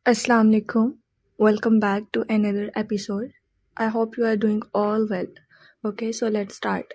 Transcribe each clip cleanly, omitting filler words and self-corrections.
Assalamu alaikum. Welcome back to another episode. I hope you are doing all well. Okay, so let's start.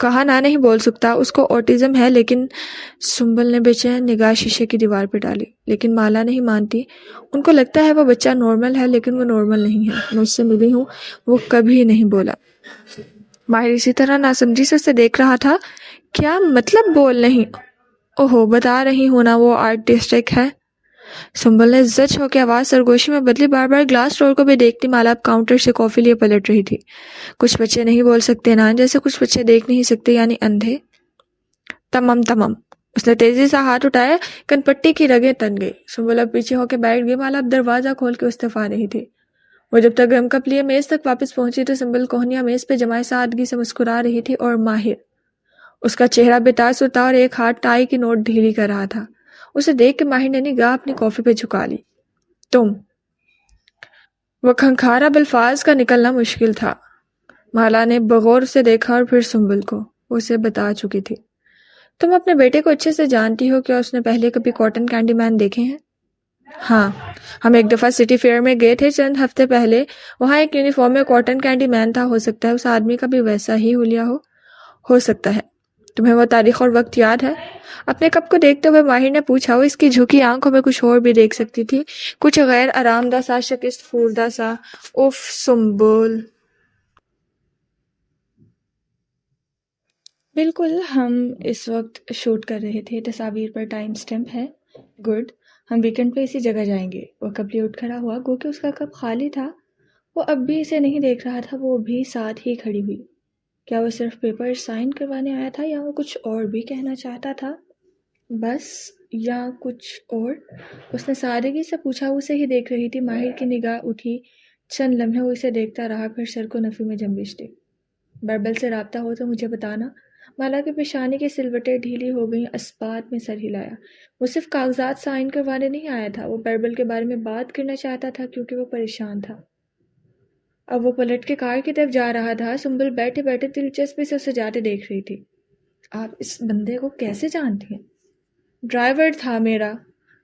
کہا نہ نہیں بول سکتا، اس کو اوٹزم ہے، لیکن سنبل نے بے چین نگاہ شیشے کی دیوار پہ ڈالی، لیکن مالا نہیں مانتی۔ ان کو لگتا ہے وہ بچہ نارمل ہے، لیکن وہ نارمل نہیں ہے۔ میں اس سے ملی ہوں، وہ کبھی نہیں بولا۔ ماہر اسی طرح ناسمجھی سے اسے دیکھ رہا تھا۔ کیا مطلب بول نہیں؟ اوہو، بتا رہی ہوں نا، وہ آرٹسٹک ہے۔ سنبل نے زچ ہو کے آواز سرگوشی میں بدلی۔ بار بار گلاس ڈور کو بھی دیکھتی مالا اب کاؤنٹر سے کافی لیے پلٹ رہی تھی۔ کچھ بچے نہیں بول سکتے نا، جیسے کچھ بچے دیکھ نہیں سکتے، یعنی اندھے۔ تمم تمم، اس نے تیزی سے ہاتھ اٹھایا، کن پٹی کی رگیں تن گئی۔ سنبل اب پیچھے ہو کے بیٹھ گئی۔ مالا اب دروازہ کھول کے استفا رہی تھی۔ وہ جب تک گرم کپ لیے میز تک واپس پہنچی تو سنبل کوہنیاں میز پہ جمائے سادگی سے مسکرا رہی تھی، اور ماہر اس کا چہرہ بے تاثر تھا اور ایک ہاتھ ٹائی کی نوٹ ڈھیلی کر رہا تھا۔ اسے دیکھ کے ماہر نے نگاہ اپنی کافی پہ جھکا لی۔ تم، وہ کھنکھارا بالفاظ کا نکلنا مشکل تھا۔ مالا نے بغور سے دیکھا اور پھر سنبل کو۔ وہ اسے بتا چکی تھی۔ تم اپنے بیٹے کو اچھے سے جانتی ہو، کیا اس نے پہلے کبھی کاٹن کینڈی مین دیکھے ہیں؟ ہاں، ہم ایک دفعہ سٹی فیئر میں گئے تھے چند ہفتے پہلے، وہاں ایک یونیفارم میں کاٹن کینڈی مین تھا۔ ہو سکتا ہے اس آدمی کا بھی ویسا ہی حلیہ ہو سکتا ہے۔ تمہیں وہ تاریخ اور وقت یاد ہے؟ اپنے کپ کو دیکھتے ہوئے ماہر نے پوچھا۔ وہ اس کی جھکی آنکھوں میں کچھ اور بھی دیکھ سکتی تھی، کچھ غیر آرام دہ سا، شکست خوردہ سا۔ اف سنبل، بالکل، ہم اس وقت شوٹ کر رہے تھے، تصاویر پر ٹائم سٹیمپ ہے۔ گڈ، ہم ویکنڈ پہ اسی جگہ جائیں گے۔ وہ کپلی اٹھ کھڑا ہوا، گو کہ اس کا کپ خالی تھا۔ وہ اب بھی اسے نہیں دیکھ رہا تھا، وہ بھی ساتھ ہی کھڑی ہوئی۔ کیا وہ صرف پیپر سائن کروانے آیا تھا، یا وہ کچھ اور بھی کہنا چاہتا تھا؟ بس، یا کچھ اور؟ اس نے سادگی سے پوچھا۔ وہ اسے ہی دیکھ رہی تھی۔ ماہر کی نگاہ اٹھی، چند لمحے وہ اسے دیکھتا رہا، پھر سر کو نفی میں جنبش دی۔ بربل سے رابطہ ہو تو مجھے بتانا۔ مالا کی پیشانی کی سلوٹیں ڈھیلی ہو گئیں، اسپات میں سر ہلایا۔ وہ صرف کاغذات سائن کروانے نہیں آیا تھا، وہ بربل کے بارے میں بات کرنا چاہتا تھا، کیونکہ وہ پریشان تھا۔ اب وہ پلٹ کے کار کی طرف جا رہا تھا۔ سنبل بیٹھے بیٹھے دلچسپی سے اسے جاتے دیکھ رہی تھی۔ آپ اس بندے کو کیسے جانتی ہیں؟ ڈرائیور تھا میرا۔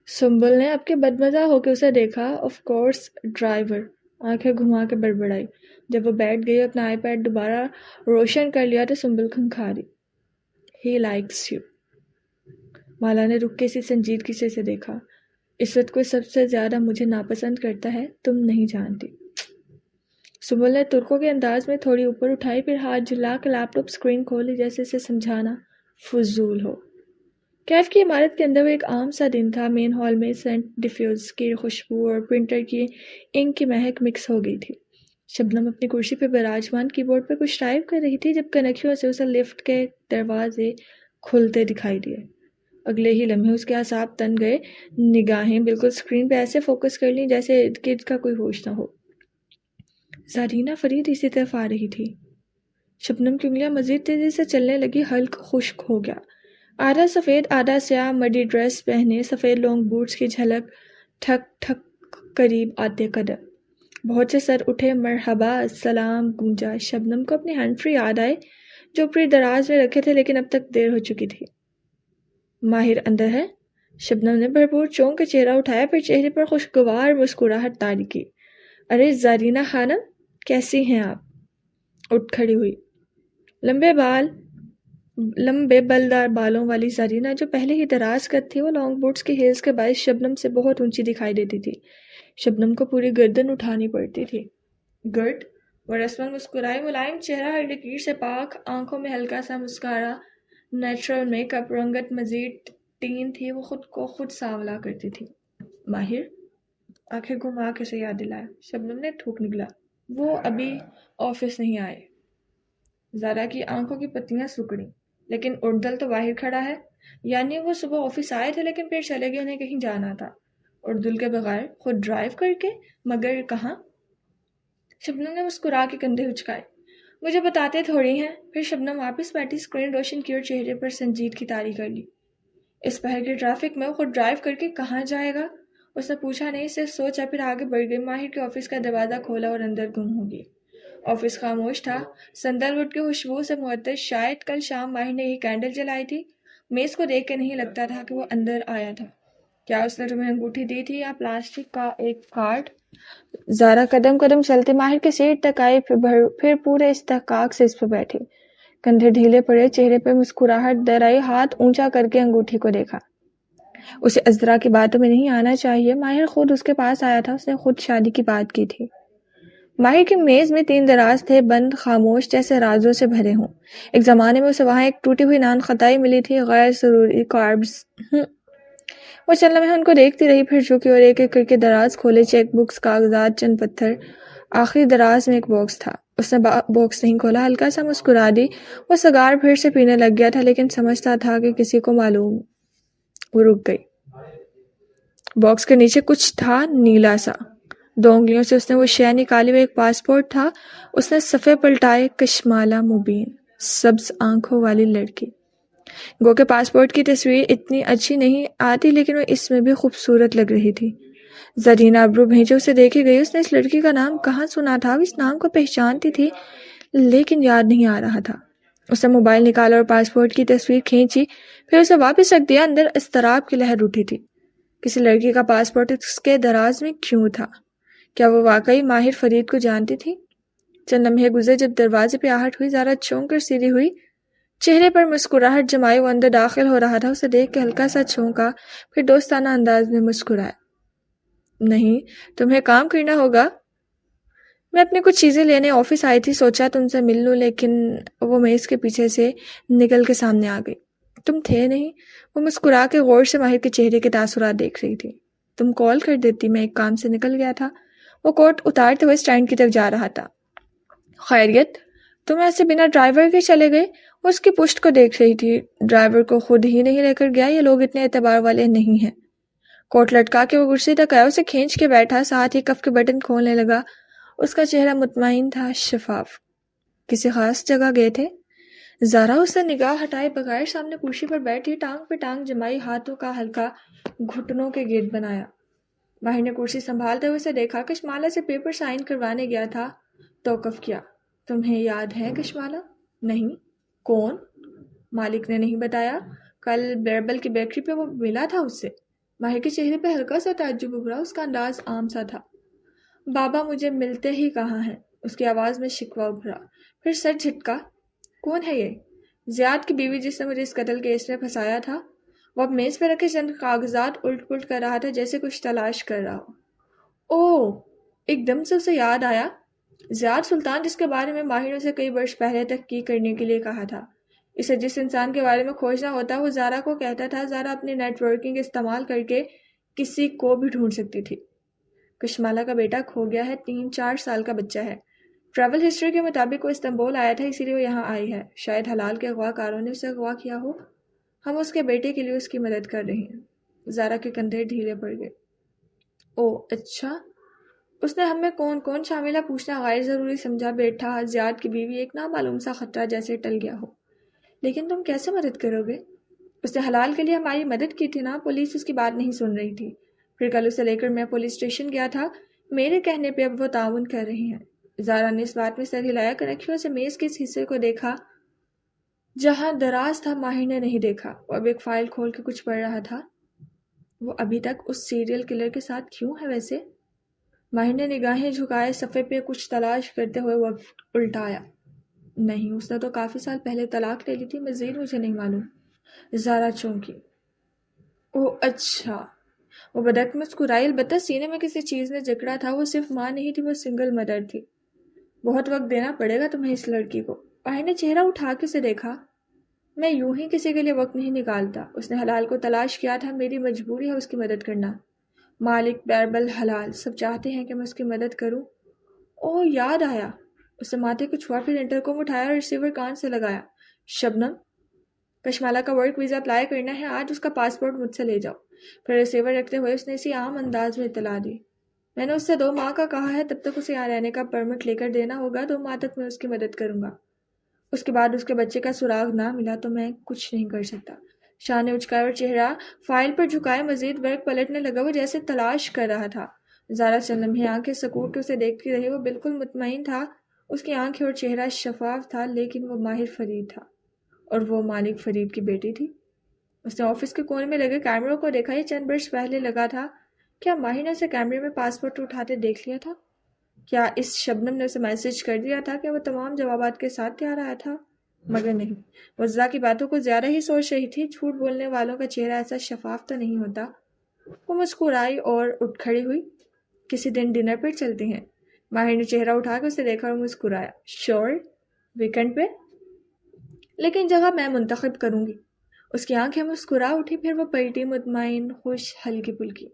سنبل نے اب کے بدمزہ ہو کے اسے دیکھا۔ آف کورس ڈرائیور، آنکھیں گھما کے بڑبڑائی۔ جب وہ بیٹھ گئی، اپنا آئی پیڈ دوبارہ روشن کر لیا تو سنبل کھنکھاری۔ He likes you. مالا نے رک کے اسی سنجیدگی سے اسے دیکھا۔ اس وقت کوئی سب سے زیادہ مجھے ناپسند کرتا ہے، تم نہیں جانتی۔ سنبل نے ترکوں کے انداز میں تھوڑی اوپر اٹھائی، پھر ہاتھ جھلا کے لیپ ٹاپ اسکرین کھولی، جیسے اسے سمجھانا فضول ہو۔ کیف کی عمارت کے اندر وہ ایک عام سا دن تھا۔ مین ہال میں سینٹ ڈیفیوز کی خوشبو اور پرنٹر کی انک کی مہک مکس ہو گئی تھی۔ شبنم اپنی کرسی پہ براجمان کی بورڈ پہ کچھ ٹائپ کر رہی تھی جب کنکھیوں سے اسے لفٹ کے دروازے کھلتے دکھائی دیے۔ اگلے ہی لمحے اس کے اعصاب تن گئے، نگاہیں بالکل اسکرین پہ ایسے فوکس کر لیں جیسے ارد گرد کا کوئی ہوش نہ ہو۔ زرینہ فرید اسی طرف آ رہی تھی۔ شبنم کی انگلیاں مزید تیزی سے چلنے لگی، حلق خشک ہو گیا۔ آدھا سفید آدھا سیاہ مڈی ڈریس پہنے، سفید لانگ بوٹس کی جھلک، ٹھک ٹھک قریب آتے قدم۔ بہت سے سر اٹھے، مرحبا، السلام گونجا۔ شبنم کو اپنے ہینڈ فری یاد آئے جو اوپری دراز میں رکھے تھے، لیکن اب تک دیر ہو چکی تھی۔ ماہر اندر ہے؟ شبنم نے بھرپور چونک کے چہرہ اٹھایا، پھر چہرے پر خوشگوار مسکراہٹ طاری کی۔ ارے زرینہ خانم، کیسی ہیں آپ؟ اٹھ کھڑی ہوئی۔ لمبے بلدار بالوں والی زرینہ، جو پہلے ہی دراز قد تھی، وہ لانگ بوٹس کی ہیلز کے باعث شبنم سے بہت اونچی دکھائی دیتی تھی۔ شبنم کو پوری گردن اٹھانی پڑتی تھی۔ گڈ، وہ رسماً مسکرائی، ملائم چہرہ، ہر لکیر سے پاک، آنکھوں میں ہلکا سا مسکارا، نیچرل میک اپ، رنگت مزید ٹین تھی، وہ خود کو خود سانولا کرتی تھی۔ ماہر، آنکھیں گھما کے اسے یاد دلایا۔ شبنم نے تھوک نکلا۔ وہ ابھی آفس نہیں آئے۔ زارا کی آنکھوں کی پتیاں سکڑیں۔ لیکن اردل تو باہر کھڑا ہے، یعنی وہ صبح آفس آئے تھے لیکن پھر چلے گئے، انہیں کہیں جانا تھا۔ اردل کے بغیر، خود ڈرائیو کر کے، مگر کہاں؟ شبنم نے مسکرا کے کندھے اچکائے۔ مجھے بتاتے تھوڑی ہیں۔ پھر شبنم واپس بیٹھی، اسکرین روشن کی اور چہرے پر سنجیدگی طاری کر لی۔ اس پہر کے ٹریفک میں وہ خود ڈرائیو کر کے کہاں جائے گا؟ اس نے پوچھا نہیں، صرف سوچا، پھر آگے بڑھ گئی۔ ماہر کے آفس کا دروازہ کھولا اور اندر گم ہو گئی۔ آفس خاموش تھا، سندل ووڈ کی خوشبو سے معطر۔ شاید کل شام ماہر نے یہ کینڈل جلائی تھی۔ میز کو دیکھ کے نہیں لگتا تھا کہ وہ اندر آیا تھا۔ کیا اس نے تمہیں انگوٹھی دی تھی یا پلاسٹک کا ایک کارڈ؟ زارا قدم قدم چلتے ماہر کے سیٹ تک آئی، پھر پورے استحقاق سے اس پہ بیٹھی۔ کندھے ڈھیلے پڑے، چہرے پہ مسکراہٹ در آئی، ہاتھ اونچا کر کے انگوٹھی کو دیکھا۔ اسے ازرا کی باتوں میں نہیں آنا چاہیے، ماہر خود اس کے پاس آیا تھا، اس نے خود شادی کی بات کی تھی۔ ماہر کی میز میں 3 دراز تھے، بند، خاموش، جیسے رازوں سے بھرے ہوں۔ ایک زمانے میں اسے وہاں ایک ٹوٹی ہوئی نان خطائی ملی تھی، غیر ضروری کاربز۔ وہ چند لمحے ان کو دیکھتی رہی، پھر جھکی اور ایک ایک کر کے دراز کھولے، چیک بکس، کاغذات، چند پتھر۔ آخری دراز میں ایک باکس تھا، اس نے باکس نہیں کھولا، ہلکا سا مسکرا دی۔ وہ سگار پھر سے پینے لگ گیا تھا، لیکن سمجھتا تھا کہ کسی کو معلوم۔ وہ رک گئی۔ باکس کے نیچے کچھ تھا، نیلا سا۔ 2 انگلیوں سے اس نے وہ شے نکالی، وہ ایک پاسپورٹ تھا۔ اس نے صفحے پلٹائے، کشمالہ مبین، سبز آنکھوں والی لڑکی۔ گو کہ پاسپورٹ کی تصویر اتنی اچھی نہیں آتی، لیکن وہ اس میں بھی خوبصورت لگ رہی تھی۔ زرینہ ابرو بھیجے اسے دیکھی گئی۔ اس نے اس لڑکی کا نام کہاں سنا تھا، وہ اس نام کو پہچانتی تھی لیکن یاد نہیں آ رہا تھا۔ اس نے موبائل نکالا اور پاسپورٹ کی تصویر کھینچی، پھر اسے واپس رکھ دیا۔ اندر اضطراب کی لہر اٹھی تھی۔ کسی لڑکی کا پاسپورٹ اس کے دراز میں کیوں تھا؟ کیا وہ واقعی ماہر فرید کو جانتی تھی؟ چند لمحے گزرے، جب دروازے پہ آہٹ ہوئی، زارا چونک کر سیدھی ہوئی، چہرے پر مسکراہٹ جمائی۔ وہ اندر داخل ہو رہا تھا، اسے دیکھ کے ہلکا سا چونکا، پھر دوستانہ انداز میں مسکرایا۔ نہیں، تمہیں کام کرنا ہوگا۔ میں اپنی کچھ چیزیں لینے آفس آئی تھی، سوچا تم سے مل لوں، لیکن وہ میز کے پیچھے سے نکل کے سامنے آ گئی۔ تم تھے نہیں؟ وہ مسکرا کے غور سے ماہر کے چہرے کے تاثرات دیکھ رہی تھی۔ تم کال کر دیتی، میں ایک کام سے نکل گیا تھا۔ وہ کوٹ اتارتے ہوئے اسٹینڈ کی طرف جا رہا تھا۔ خیریت؟ تم ایسے بنا ڈرائیور کے چلے گئے؟ وہ اس کی پشت کو دیکھ رہی تھی۔ ڈرائیور کو خود ہی نہیں لے کر گیا، یہ لوگ اتنے اعتبار والے نہیں ہیں۔ کوٹ لٹکا کے وہ کرسی تک آیا، اسے کھینچ کے بیٹھا، ساتھ ہی کف کے بٹن کھولنے لگا۔ اس کا چہرہ مطمئن تھا، شفاف۔ کسی خاص جگہ گئے تھے؟ زارا اس سے نگاہ ہٹائے بغیر سامنے کرسی پر بیٹھی، ٹانگ پہ ٹانگ جمائی، ہاتھوں کا ہلکا گھٹنوں کے گرد بنایا۔ ماہر نے کرسی سنبھالتے ہوئے اسے دیکھا۔ کشمالہ سے پیپر سائن کروانے گیا تھا، توقف کیا۔ تمہیں یاد ہے کشمالہ؟ نہیں۔ کون؟ مالک نے نہیں بتایا؟ کل بیربل کی بیکری پہ وہ ملا تھا اس سے۔ ماہر کے چہرے پہ ہلکا سا تعجب ابھرا، اس کا انداز عام سا تھا۔ بابا مجھے ملتے ہی کہاں ہیں؟ اس کی آواز میں شکوہ ابھرا، پھر سر جھٹکا۔ کون ہے یہ؟ زیاد کی بیوی، جس نے مجھے اس قتل کیس میں پھنسایا تھا۔ وہ اب میز پہ رکھے چند کاغذات الٹ پلٹ کر رہا تھا، جیسے کچھ تلاش کر رہا ہو۔ اوہ! ایک دم سے اسے یاد آیا، زیاد سلطان، جس کے بارے میں ماہر نے اسے کئی برس پہلے تحقیق کرنے کے لیے کہا تھا۔ اسے جس انسان کے بارے میں کھوجنا ہوتا وہ زارا کو کہتا تھا۔ زارا اپنی نیٹ ورکنگ استعمال کر کے کسی کو بھی ڈھونڈ سکتی تھی۔ کشمالہ کا بیٹا کھو گیا ہے، 3-4 سال کا بچہ ہے۔ ٹریول ہسٹری کے مطابق وہ استنبول آیا تھا، اسی لیے وہ یہاں آئی ہے۔ شاید حلال کے اغوا کاروں نے اسے اغوا کیا ہو۔ ہم اس کے بیٹے کے لیے اس کی مدد کر رہے ہیں۔ زارا کے کندھے ڈھیلے پڑ گئے۔ اوہ اچھا۔ اس نے ہم میں کون کون شامل ہے پوچھنا غیر ضروری سمجھا بیٹھا۔ زیاد کی بیوی ایک نامعلوم سا خطرہ جیسے ٹل گیا ہو۔ لیکن تم کیسے مدد کرو گے؟ اس نے حلال کے لیے ہماری مدد کی تھی نا۔ پولیس اس کی بات نہیں سن رہی تھی۔ پھر کل اسے لے کر میں پولیس اسٹیشن گیا تھا، میرے کہنے پہ اب وہ تعاون کر رہی ہیں۔ زارا نے اس بات میں سر ہلایا، کنکھیوں سے میز کے اس حصے کو دیکھا جہاں دراز تھا۔ ماہر نے نہیں دیکھا۔ وہ اب ایک فائل کھول کے کچھ پڑھ رہا تھا۔ وہ ابھی تک اس سیریل کلر کے ساتھ کیوں ہے ویسے؟ ماہر نے نگاہیں جھکائے، صفحے پہ کچھ تلاش کرتے ہوئے وقت الٹایا۔ نہیں، اس نے تو کافی سال پہلے طلاق لے لی تھی، مزید مجھے نہیں معلوم۔ زارا چونکی۔ اوہ اچھا۔ وہ بدک مسکرائی، البتہ سینے میں کسی چیز نے جکڑا تھا۔ وہ صرف ماں نہیں تھی، وہ سنگل مدر تھی۔ بہت وقت دینا پڑے گا تمہیں اس لڑکی کو۔ ماہر نے چہرہ اٹھا کے اسے دیکھا۔ میں یوں ہی کسی کے لیے وقت نہیں نکالتا۔ اس نے حلال کو تلاش کیا تھا، میری مجبوری ہے اس کی مدد کرنا۔ مالک، بیربل، حلال سب چاہتے ہیں کہ میں اس کی مدد کروں۔ اوہ یاد آیا۔ اس نے ماتھے کو چھوا، پھر انٹرکم اٹھایا اور ریسیور کان سے لگایا۔ شبنم، کشمالہ کا ورک ویزا اپلائی کرنا ہے، آج اس کا پاسپورٹ مجھ سے لے جاؤ۔ پھر ریسیور رکھتے ہوئے اس نے اسی عام انداز میں اطلاع دی۔ میں نے اس سے 2 ماہ کا کہا ہے، تب تک اسے یہاں رہنے کا پرمٹ لے کر دینا ہوگا۔ 2 ماہ تک میں اس کی مدد کروں گا۔ اس کے بعد اس کے بچے کا سراغ نہ ملا تو میں کچھ نہیں کر سکتا۔ شاہ نے اچکایا اور چہرہ فائل پر جھکائے مزید ورق پلٹنے لگا، وہ جیسے تلاش کر رہا تھا۔ زارا چند لمحے آنکھیں سکوڑ کے اسے دیکھتی رہی۔ وہ بالکل مطمئن تھا، اس کی آنکھیں اور چہرہ شفاف تھا، لیکن وہ ماہر فرید تھا اور وہ مالک فرید کی بیٹی تھی۔ اس نے آفس کے کونے میں لگے کیمروں کو دیکھا، یہ چند برس پہلے لگا تھا۔ کیا ماہر نے اسے کیمرے میں پاسپورٹ اٹھاتے دیکھ لیا تھا؟ کیا اس شبنم نے اسے میسج کر دیا تھا کہ وہ تمام جوابات کے ساتھ تیار آیا تھا؟ مگر نہیں، وہ زا کی باتوں کو زیادہ ہی سوچ رہی تھی۔ جھوٹ بولنے والوں کا چہرہ ایسا شفاف تو نہیں ہوتا۔ وہ مسکرائی اور اٹھ کھڑی ہوئی۔ کسی دن ڈنر پر چلتے ہیں؟ ماہر نے چہرہ اٹھا کے اسے دیکھا اور مسکرایا۔ شور، ویکنڈ پہ؟ لیکن جگہ میں منتخب کروں گی۔ اس کی آنکھیں مسکرا اٹھی، پھر وہ پلٹی، مطمئن، خوش، ہلکی پھلکی۔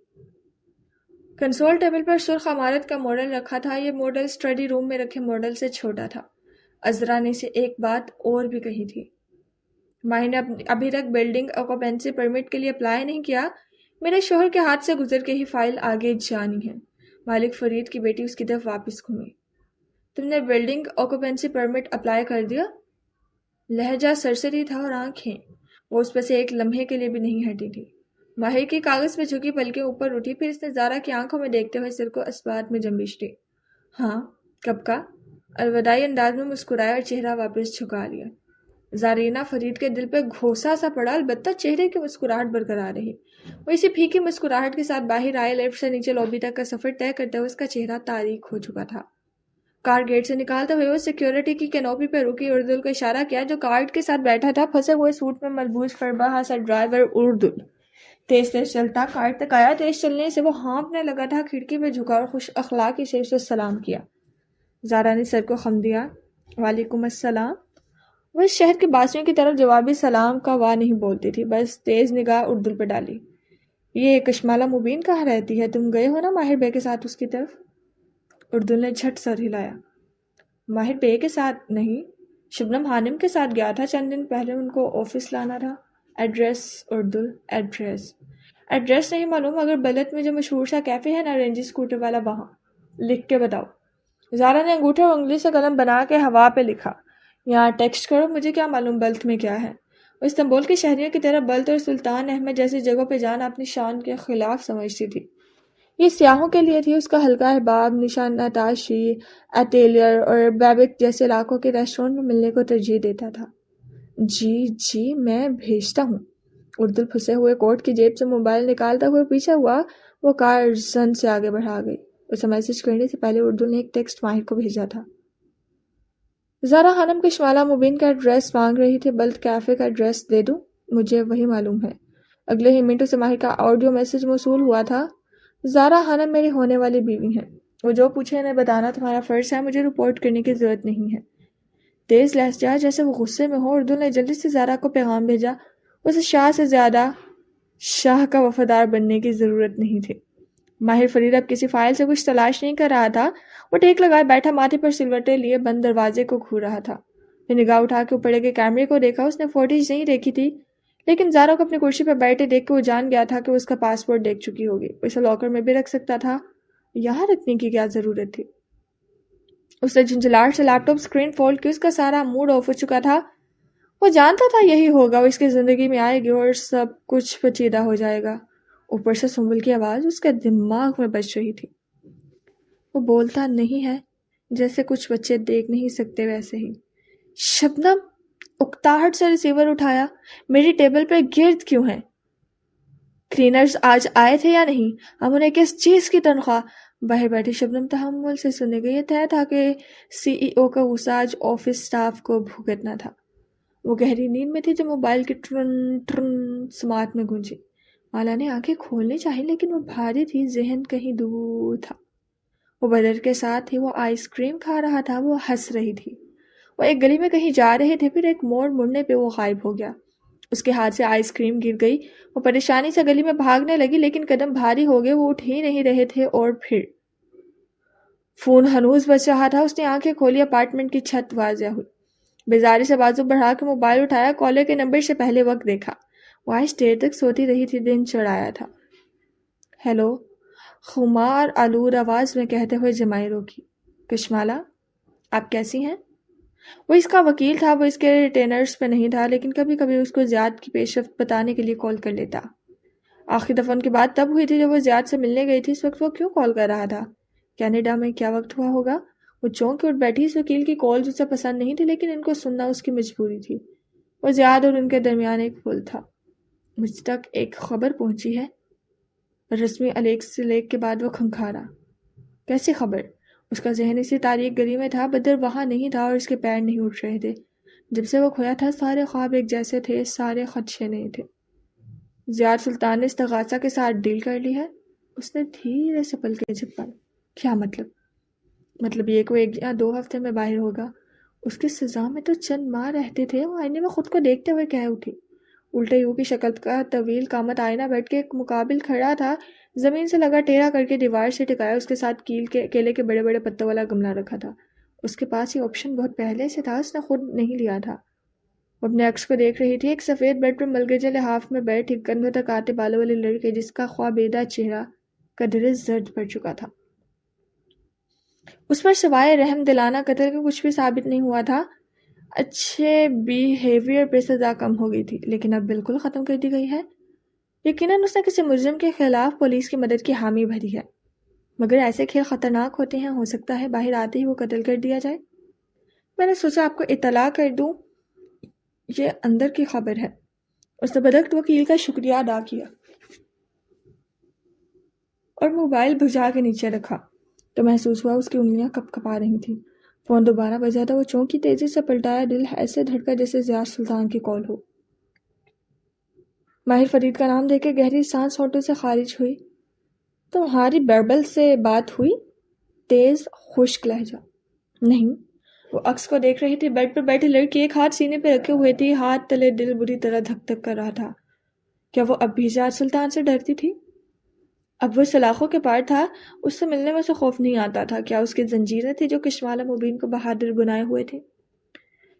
کنسول ٹیبل پر سرخ عمارت کا ماڈل رکھا تھا۔ یہ ماڈل اسٹڈی روم میں رکھے ماڈل سے چھوٹا تھا۔ عذرا نے اسے ایک بات اور بھی کہی تھی۔ ماہر نے ابھی تک بلڈنگ آکوپینسی پرمٹ کے لیے اپلائی نہیں کیا۔ میرے شوہر کے ہاتھ سے گزر کے ہی فائل آگے جانی ہے۔ مالک فرید کی بیٹی اس کی طرف واپس گھومی۔ تم نے بلڈنگ آکوپینسی پرمٹ اپلائی کر دیا؟ لہجہ سرسری تھا اور آنکھیں وہ اس پر سے ایک لمحے کے لیے بھی نہیں ہٹی تھی۔ ماہر کی کاغذ پہ جھکی پلکیں اوپر اٹھی، پھر اس نے زارا کی آنکھوں میں دیکھتے ہوئے سر کو اسبات میں جنبش دی۔ ہاں، کب کا؟ الوداعی انداز میں مسکرایا اور چہرہ واپس جھکا لیا۔ زارینہ فرید کے دل پہ گھوسا سا پڑا، البتہ چہرے کی مسکراہٹ برقرار رہی۔ وہ اسی پھیکی مسکراہٹ کے ساتھ باہر آئے۔ لیفٹ سے نیچے لابی تک کا سفر طے کرتے ہوئے اس کا چہرہ تاریک ہو چکا تھا۔ کار گیٹ سے نکالتے ہوئے وہ سیکیورٹی کی کینوپی پہ رکی۔ اردل کو اشارہ کیا جو کارٹ کے ساتھ بیٹھا تھا، پھنسے ہوئے سوٹ میں ملبوس فربہ سا ڈرائیور اردل تیز تیز چلتا کارٹ تک آیا۔ تیز چلنے سے وہ ہانپنے لگا تھا۔ کھڑکی پہ جھکا اور خوش اخلاقی سے اسے سلام کیا۔ زارا نے سر کو خم دیا۔ وعلیکم السلام۔ وہ اس شہر کے باسیوں کی طرف جوابی سلام کا وا نہیں بولتی تھی، بس تیز نگاہ اردل پہ ڈالی۔ یہ کشمالہ مبین کہاں رہتی ہے؟ تم گئے ہو نا ماہر بے کے ساتھ اس کی طرف؟ اردل نے جھٹ سر ہلایا۔ ماہر بے کے ساتھ نہیں، شبنم خانم کے ساتھ گیا تھا، چند دن پہلے ان کو آفس لانا تھا۔ ایڈریس؟ اردل، ایڈریس نہیں معلوم، اگر بلت میں جو مشہور سا کیفے ہے نا رینجی اسکوٹر والا، وہاں۔ لکھ کے بتاؤ۔ زارا نے انگوٹھے اور انگلی سے قلم بنا کے ہوا پہ لکھا۔ یہاں ٹیکسٹ کرو، مجھے کیا معلوم بلت میں کیا ہے۔ وہ استنبول کے شہریوں کی طرح بلت اور سلطان احمد جیسی جگہوں پہ جانا اپنی شان کے خلاف سمجھتی تھی۔ یہ سیاحوں کے لیے تھی۔ اس کا حلقہ احباب نشانتاشی، ایٹیلیئر اور بیبک جیسے علاقوں کے ریسٹورنٹ میں ملنے کو ترجیح دیتا تھا۔ جی میں بھیجتا ہوں۔ اردل پھنسے ہوئے کوٹ کی جیب سے موبائل نکالتا ہوئے پیچھے ہوا۔ وہ کار زن سے آگے بڑھا گئی۔ اسے میسج کرنے سے پہلے اردل نے ایک ٹیکسٹ ماہر کو بھیجا تھا۔ زارا خانم کشمالہ مبین کا ایڈریس مانگ رہی تھی۔ بلت کیفے کا ایڈریس دے دوں؟ مجھے وہی معلوم ہے۔ اگلے ہی منٹوں سے ماہر کا آڈیو میسج موصول ہوا تھا۔ زارا خانم میری ہونے والی بیوی ہیں۔ وہ جو پوچھے انہیں بتانا تمہارا فرض ہے، مجھے رپورٹ کرنے کی ضرورت نہیں ہے۔ تیز لہجہ جیسے وہ غصے میں ہو، اردل نے جلدی سے زارا کو پیغام بھیجا۔ اسے شاہ سے زیادہ شاہ کا وفادار بننے کی ضرورت نہیں تھی۔ ماہر فرید اب کسی فائل سے کچھ تلاش نہیں کر رہا تھا۔ وہ ٹیک لگائے بیٹھا ماتھے پر سلوٹے لیے بند دروازے کو گھور رہا تھا۔ پھر نگاہ اٹھا کے اوپر کے کیمرے کو دیکھا۔ اس نے فوٹیج نہیں دیکھی تھی، لیکن زارا کو اپنی کرسی پر بیٹھے دیکھ کے وہ جان گیا تھا کہ وہ اس کا پاسپورٹ دیکھ چکی ہوگی۔ اسے لاکر میں بھی رکھ سکتا تھا، یہاں رکھنے کی کیا ضرورت تھی؟ اس نے جھنجھلاہٹ سے لیپ ٹاپ اسکرین فولڈ کی۔ اس کا سارا موڈ آف ہو چکا تھا۔ وہ جانتا تھا یہی ہوگا، وہ اس کی زندگی میں آئے گی اور سب کچھ پیچیدہ ہو جائے گا۔ اوپر سے سنبل کی آواز اس کے دماغ میں بج رہی تھی۔ وہ بولتا نہیں ہے، جیسے کچھ بچے دیکھ نہیں سکتے ویسے ہی۔ شبنم! اکتاہٹ سے ریسیور اٹھایا۔ میری ٹیبل پہ گرد کیوں ہیں؟ کلینرز آج آئے تھے یا نہیں؟ ہم انہیں کس چیز کی تنخواہ؟ باہر بیٹھی شبنم تحمل سے سنے گئی۔ یہ طے تھا کہ سی ای او کا غصہ آج آفس سٹاف کو بھگتنا تھا۔ وہ گہری نیند میں تھی جب موبائل کی ٹرن ٹرن سماعت میں گونجی۔ مالا نے آنکھیں کھولنی چاہی، لیکن وہ بھاری تھی، ذہن کہیں دور تھا۔ وہ بدر کے ساتھ تھی، وہ آئس کریم کھا رہا تھا، وہ ہنس رہی تھی۔ وہ ایک گلی میں کہیں جا رہے تھے، پھر ایک موڑ مڑنے پہ وہ غائب ہو گیا۔ اس کے ہاتھ سے آئس کریم گر گئی۔ وہ پریشانی سے گلی میں بھاگنے لگی، لیکن قدم بھاری ہو گئے، وہ اٹھ ہی نہیں رہے تھے۔ اور پھر فون ہنوز بج رہا تھا۔ اس نے آنکھیں کھولی، اپارٹمنٹ کی چھت واضح ہوئی۔ بیزاری سے بازو بڑھا کے موبائل اٹھایا، کالر کے نمبر سے پہلے وقت دیکھا۔ وہ آج دیر تک سوتی رہی تھی، دن چڑھایا تھا۔ ہیلو، خمار آلود آواز میں کہتے ہوئے جمائی روکی۔ کشمالہ، آپ کیسی ہیں؟ وہ اس کا وکیل تھا، وہ اس کے ریٹینرز پہ نہیں تھا، لیکن کبھی کبھی اس کو زیاد کی پیشرفت بتانے کے لیے کال کر لیتا۔ آخری دفعہ ان کی بات تب ہوئی تھی جب وہ زیاد سے ملنے گئی تھی۔ اس وقت وہ کیوں کال کر رہا تھا؟ کینیڈا میں کیا وقت ہوا ہوگا؟ وہ چونک کے اٹھ بیٹھی۔ اس وکیل کی کال اسے پسند نہیں تھی، لیکن ان کو سننا اس کی مجبوری تھی۔ وہ زیاد اور ان کے درمیان ایک پل تھا۔ مجھ تک ایک خبر پہنچی ہے۔ رسمی الیکس سے لیک کے بعد وہ کھنکھارا۔ کیسی خبر؟ اس کا ذہن اسی تاریک گلی میں تھا، بدر وہاں نہیں تھا اور اس کے پیر نہیں اٹھ رہے تھے۔ جب سے وہ کھویا تھا سارے خواب ایک جیسے تھے، سارے خدشے نہیں تھے۔ زیاد سلطان نے استغاثہ کے ساتھ ڈیل کر لی ہے؟ اس نے دھیرے سے پلکیں جھپکائی۔ کیا مطلب یہ کہ وہ 1 یا 2 ہفتے میں باہر ہوگا؟ اس کی سزا میں تو چند ماہ رہتے تھے۔ وہ آئینے میں خود کو دیکھتے ہوئے کہہ اٹھی۔ الٹے یوں کی شکل کا طویل قامت آئینہ بیٹھ کے ایک مقابل کھڑا تھا، زمین سے لگا ٹیڑھا کر کے دیوار سے ٹکایا، اس کے ساتھ کیلے کے بڑے بڑے پتوں والا گملہ رکھا تھا۔ اس کے پاس یہ آپشن بہت پہلے سے تھا، اس نے خود نہیں لیا تھا۔ وہ اپنے عکس کو دیکھ رہی تھی، ایک سفید بیڈ پر ملگجے لحاف میں بیٹھی کندھوں تک آتے بالوں والے لڑکے جس کا خوابیدہ چہرہ قدرے زرد پڑ چکا تھا۔ اس پر سوائے رحم دلانہ قتل کے کچھ بھی ثابت نہیں ہوا تھا۔ اچھے بیہیویئر پہ سزا کم ہو گئی تھی، لیکن اب بالکل ختم کر دی گئی ہے۔ یقیناً اس نے کسی مجرم کے خلاف پولیس کی مدد کی حامی بھری ہے، مگر ایسے کھیل خطرناک ہوتے ہیں، ہو سکتا ہے باہر آتے ہی وہ قتل کر دیا جائے۔ میں نے سوچا آپ کو اطلاع کر دوں، یہ اندر کی خبر ہے۔ اس نے بدقت وکیل کا شکریہ ادا کیا اور موبائل بجھا کے نیچے رکھا تو محسوس ہوا اس کی انگلیاں کپ کپا رہی تھیں۔ فون دوبارہ بجا تھا، وہ چونکی تیزی سے پلٹایا، دل ایسے دھڑکا جیسے زیاد سلطان کی کال ہو۔ ماہر فرید کا نام دے کے گہری سانس ہونٹوں سے خارج ہوئی۔ تمہاری بیربل سے بات ہوئی؟ تیز خشک لہجہ۔ نہیں۔ وہ عکس کو دیکھ رہی تھی، بیڈ پر بیٹھی لڑکی ایک ہاتھ سینے پہ رکھے ہوئے تھی، ہاتھ تلے دل بری طرح دھک دھک کر رہا تھا۔ کیا وہ اب بھی زیاد سلطان سے ڈرتی تھی؟ اب وہ سلاخوں کے پار تھا، اس سے ملنے میں سے خوف نہیں آتا تھا۔ کیا اس کی زنجیریں تھیں جو کشمالہ مبین کو بہادر بنائے ہوئے تھے؟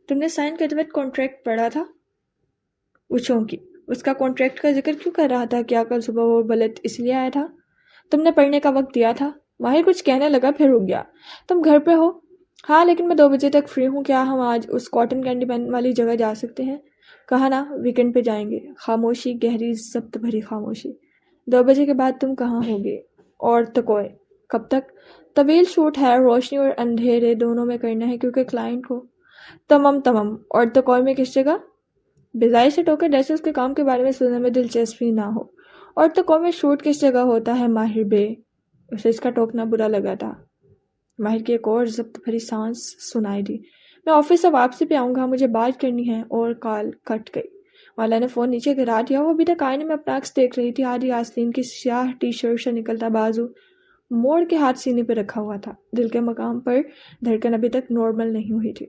تم نے سائن کرتے وقت کانٹریکٹ پڑھا تھا؟ وہ چونکی۔ اس کا کانٹریکٹ کا ذکر کیوں کر رہا تھا؟ کیا کل صبح وہ بلٹ اس لیے آیا تھا؟ تم نے پڑھنے کا وقت دیا تھا؟ ماہر کچھ کہنے لگا، پھر رک گیا۔ تم گھر پہ ہو؟ ہاں، لیکن میں 2 بجے تک فری ہوں۔ کیا ہم آج اس کاٹن کینڈی مین والی جگہ جا سکتے ہیں؟ کہا نا، ویکنڈ پہ جائیں گے۔ خاموشی، گہری ضبط بھری خاموشی۔ 2 بجے کے بعد تم کہاں ہوگے؟ اور تکوئے؟ کب تک؟ طویل شوٹ ہے، روشنی اور اندھیرے دونوں میں کرنا ہے کیونکہ کلائنٹ کو۔ تمام۔ اور تکوئے میں کس جگہ؟ بظاہر سے ٹوکے جیسے اس کے کام کے بارے میں سننے میں دلچسپی نہ ہو۔ اور تکوئے میں شوٹ کس جگہ ہوتا ہے؟ ماہر بے۔ اسے اس کا ٹوکنا برا لگا تھا۔ ماہر کی ایک اور ضبط بھری سانس سنائی دی۔ میں آفس سے واپسی پہ آؤں گا، مجھے بات کرنی ہے۔ اور کال کٹ گئی۔ والا نے فون نیچے گرا دیا۔ وہ ابھی تک آئینے میں اپنا عکس دیکھ رہی تھی، آدھی آستین کی سیاہ ٹی شرٹ سے نکلتا بازو موڑ کے ہاتھ سینے پہ رکھا ہوا تھا۔ دل کے مقام پر دھڑکن ابھی تک نارمل نہیں ہوئی تھی۔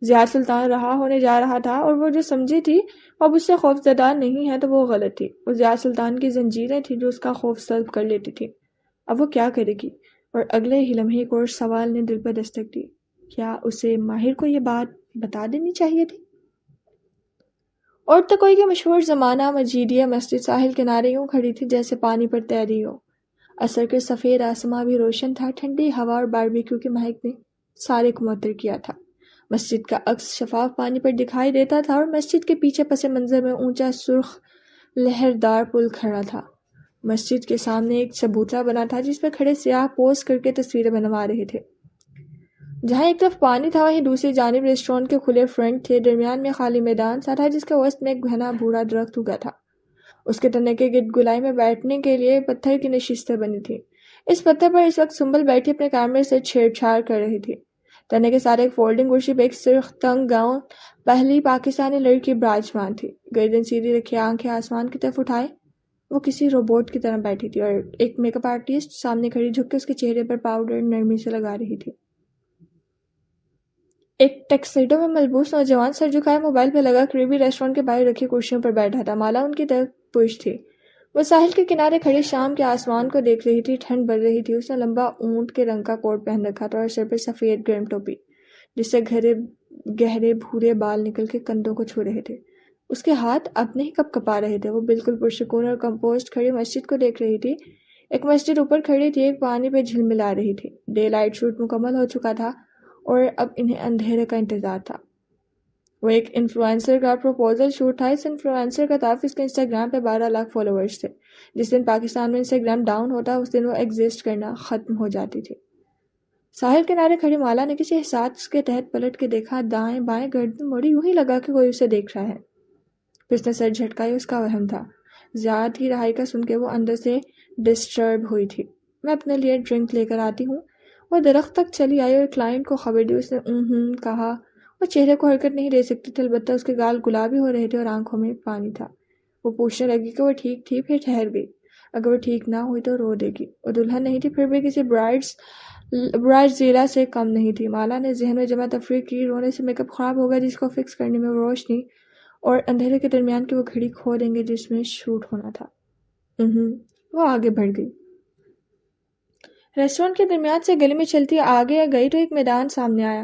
زیاد سلطان رہا ہونے جا رہا تھا، اور وہ جو سمجھی تھی اب اس سے خوف زدہ نہیں ہے تو وہ غلط تھی۔ وہ زیاد سلطان کی زنجیریں تھیں جو اس کا خوف سلب کر لیتی تھی۔ اب وہ کیا کرے گی؟ اور اگلے ہی لمحے ایک اور سوال نے دل پر دستک دی۔ کیا اسے ماہر کو یہ بات بتا دینی چاہیے تھی؟ اور تو کوئی کہ مشہور زمانہ مجیدیہ مسجد ساحل کنارے یوں کھڑی تھی جیسے پانی پر تیری ہو۔ اثر کے سفید آسماں بھی روشن تھا، ٹھنڈی ہوا اور باربیکیو کے مہک نے سارے کو معطر کیا تھا۔ مسجد کا عکس شفاف پانی پر دکھائی دیتا تھا، اور مسجد کے پیچھے پس منظر میں اونچا سرخ لہردار پل کھڑا تھا۔ مسجد کے سامنے ایک چبوترا بنا تھا جس پہ کھڑے سیاح پوز کر کے تصویریں بنوا رہے تھے۔ جہاں ایک طرف پانی تھا وہیں دوسری جانب ریسٹورانٹ کے کھلے فرنٹ تھے، درمیان میں خالی میدان سا تھا جس کے وسط میں ایک گھنا بھورا درخت اگا تھا۔ اس کے تنے کے گرد گلائی میں بیٹھنے کے لیے پتھر کی نشستیں بنی تھی۔ اس پتھر پر اس وقت سنبل بیٹھی اپنے کیمرے سے چھیڑ چھاڑ کر رہی تھی۔ تنے کے سارے ایک فولڈنگ کرسی پہ ایک سرخ تنگ گاؤن پہلی پاکستانی لڑکی براجمان تھی، گردن سیدھی رکھے، آنکھیں آسمان کی طرف اٹھائے۔ وہ کسی روبوٹ کی طرح بیٹھی تھی، اور ایک میک اپ آرٹسٹ سامنے کھڑی جھک کے اس کے چہرے پر پاؤڈر نرمی سے لگا رہی تھی۔ ایک ٹیکسیڈو میں ملبوس نوجوان سر جھکائے موبائل پہ لگا قریبی ریسٹورانٹ کے باہر رکھی کرسیوں پر بیٹھا تھا۔ مالا ان کی طرف پش تھی۔ وہ ساحل کے کنارے کھڑی شام کے آسمان کو دیکھ رہی تھی۔ ٹھنڈ بڑھ رہی تھی۔ اس نے لمبا اونٹ کے رنگ کا کوٹ پہن رکھا تھا اور سر پر سفید گرم ٹوپی جس سے گہرے بھورے بال نکل کے کندھوں کو چھو رہے تھے۔ اس کے ہاتھ اب نہیں کپ کپا رہے تھے۔ وہ بالکل پرسکون اور کمپوزڈ کھڑی مسجد کو دیکھ رہی تھی۔ ایک مسجد اوپر کھڑی تھی، ایک پانی پہ جھلملا رہی تھی۔ ڈے لائٹ شوٹ مکمل ہو چکا تھا اور اب انہیں اندھیرے کا انتظار تھا۔ وہ ایک انفلوئنسر کا پروپوزل شوٹ تھا۔ اس انفلوئنسر کا تعارف اس کے انسٹاگرام پہ 12 لاکھ فالوورز تھے۔ جس دن پاکستان میں انسٹاگرام ڈاؤن ہوتا اس دن وہ ایگزسٹ کرنا ختم ہو جاتی تھی۔ ساحل کنارے کھڑی مالا نے کسی احساس کے تحت پلٹ کے دیکھا، دائیں بائیں گردن موڑی، یوں ہی لگا کہ کوئی اسے دیکھ رہا ہے۔ پھر اس نے سر جھٹکائی، اس کا وہم تھا۔ زیاد ہی رہائی کا سن کے وہ اندر سے ڈسٹرب ہوئی تھی۔ میں اپنے لیے ڈرنک لے کر آتی ہوں۔ وہ درخت تک چلی آئی اور کلائنٹ کو خبر دی۔ اس نے کہا وہ چہرے کو حرکت نہیں دے سکتی تھی، البتہ اس کے گال گلابی ہو رہے تھے اور آنکھوں میں پانی تھا۔ وہ پوچھنے لگی کہ وہ ٹھیک تھی، پھر ٹھہر گئی۔ اگر وہ ٹھیک نہ ہوئی تو رو دے گی۔ وہ دلہن نہیں تھی، پھر بھی کسی برائڈ زیرا سے کم نہیں تھی۔ مالا نے ذہن میں جمع تفریح کی، رونے سے میک اپ خراب ہوگا جس کو فکس کرنے میں وہ روشنی اور اندھیرے کے درمیان کی وہ گھڑی کھو دیں گے جس میں شوٹ ہونا تھا۔ وہ آگے بڑھ گئی۔ ریسٹورانٹ کے درمیان سے گلی میں چلتی آگے گئی تو ایک میدان سامنے آیا،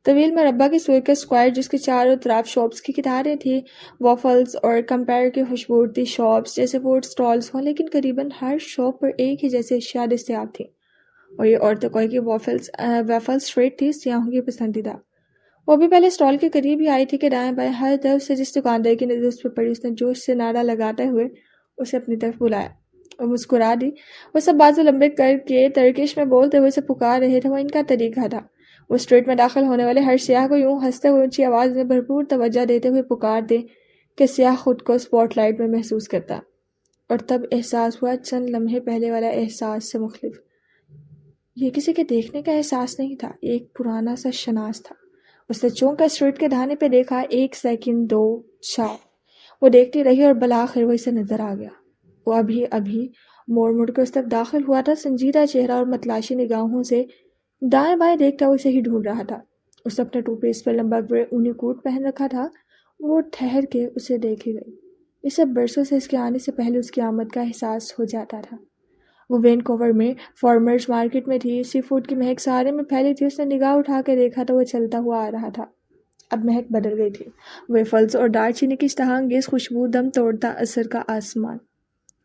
طویل مربع کی صورت کا اسکوائر جس کے چاروں طرف شاپس کی قطاریں تھیں، وافلز اور کمپیر کی خوشبوتی شاپس جیسے فوڈ سٹالز ہوں، لیکن قریباً ہر شاپ پر ایک ہی جیسے اشیاء دستیاب تھیں، اور یہ عورتوں کو کی وافل اسٹریٹ تھی، سیاحوں کی پسندیدہ۔ وہ بھی پہلے اسٹال کے قریب ہی آئی تھی کہ دائیں بائیں ہر طرف سے جس دکاندار کی نظر اس پر پڑی، اس نے جوش سے نعرہ لگاتے ہوئے اسے اپنی طرف بلایا۔ وہ مسکرا دی۔ وہ سب بازو لمبے کر کے ترکش میں بولتے ہوئے اسے پکار رہے تھے، وہ ان کا طریقہ تھا۔ وہ اسٹریٹ میں داخل ہونے والے ہر سیاح کو یوں ہنستے ہوئے اونچی آواز میں بھرپور توجہ دیتے ہوئے پکار دے کہ سیاح خود کو اسپاٹ لائٹ میں محسوس کرتا، اور تب احساس ہوا چند لمحے پہلے والا احساس سے مختلف۔ یہ کسی کے دیکھنے کا احساس نہیں تھا، یہ ایک پرانا سا شناس تھا۔ اس نے چونک کر اسٹریٹ کے دھانے پہ دیکھا، 1 سیکنڈ، 2، 4۔ وہ دیکھتی رہی اور بالآخر وہ اسے نظر آ گیا۔ وہ ابھی موڑ کر اس طرف داخل ہوا تھا، سنجیدہ چہرہ اور متلاشی نگاہوں سے دائیں بائیں دیکھتا وہ اسے ہی ڈھونڈ رہا تھا۔ اس نے اپنے ٹو پیس پر لمبا گرے اونی کوٹ پہن رکھا تھا۔ وہ ٹھہر کے اسے دیکھے گئی۔ اسے برسوں سے اس کے آنے سے پہلے اس کی آمد کا احساس ہو جاتا تھا۔ وہ وینکوور میں فارمرز مارکیٹ میں تھی، سی فوڈ کی مہک سارے میں پھیلی تھی۔ اس نے نگاہ اٹھا کے دیکھا تو وہ چلتا ہوا آ رہا تھا۔ اب مہک بدل گئی تھی، ویفلز اور دار چینی کی اشتہا انگیز خوشبو، دم توڑتا اثر کا آسمان۔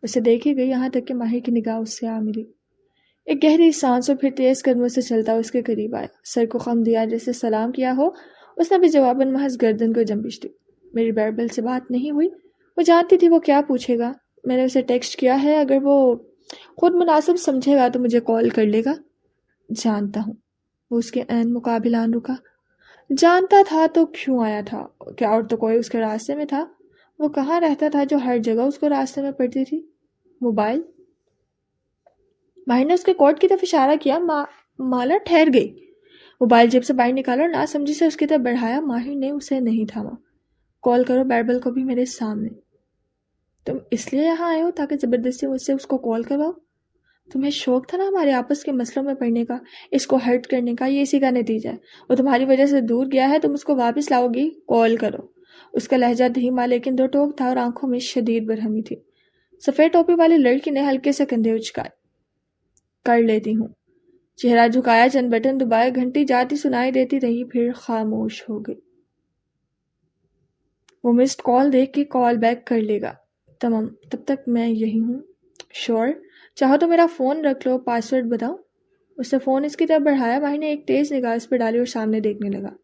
اسے دیکھی گئی یہاں تک کہ ماہر کی نگاہ اس سے آ ملی۔ ایک گہری سانس اور پھر تیز قدموں سے چلتا اس کے قریب آیا، سر کو خم دیا جیسے سلام کیا ہو۔ اس نے بھی جواباً محض گردن کو جنبش دی۔ میری بیربل سے بات نہیں ہوئی؟ وہ جانتی تھی وہ کیا پوچھے گا۔ میں نے اسے ٹیکسٹ کیا ہے، اگر وہ خود مناسب سمجھے گا تو مجھے کال کر لے گا۔ جانتا ہوں۔ وہ اس کے عین مقابل آن رکا۔ جانتا تھا تو کیوں آیا تھا؟ کیا اور تو کوئی اس کے راستے میں تھا؟ وہ کہاں رہتا تھا جو ہر جگہ اس کو راستے میں پڑتی تھی؟ موبائل؟ ماہر نے اس کے کوٹ کی طرف اشارہ کیا۔ مالا ٹھہر گئی۔ موبائل جیب سے باہر نکالا اور ناسمجھی سے اس کی طرف بڑھایا۔ ماہر نے اسے نہیں تھاما۔ کال کرو بیربل کو بھی میرے سامنے۔ تم اس لیے یہاں آئے ہو تاکہ زبردستی مجھ سے اس کو کال کرواؤ؟ تمہیں شوق تھا نا ہمارے آپس کے مسئلوں میں پڑنے کا، اس کو ہرٹ کرنے کا، یہ اسی کا نتیجہ ہے۔ وہ تمہاری وجہ سے دور گیا ہے، تم اس کو واپس لاؤ گی؟ کال کرو۔ اس کا لہجہ دھیما لیکن دو ٹوک تھا اور آنکھوں میں شدید برہمی تھی۔ سفید ٹوپی والی لڑکی نے ہلکے سے کندھے اچکائے۔ کر لیتی ہوں۔ چہرہ جھکایا، چند بٹن دبائے، گھنٹی جاتی سنائی دیتی رہی، پھر خاموش ہو گئی۔ وہ مسڈ کال دیکھ کے کال بیک کر لے گا۔ تمام، تب تک میں یہی ہوں۔ شور؟ چاہو تو میرا فون رکھ لو، پاسورڈ بتاؤ۔ اس نے فون اس کی طرف بڑھایا۔ ماہر نے ایک تیز نگاہ اس پہ ڈالی اور سامنے دیکھنے لگا۔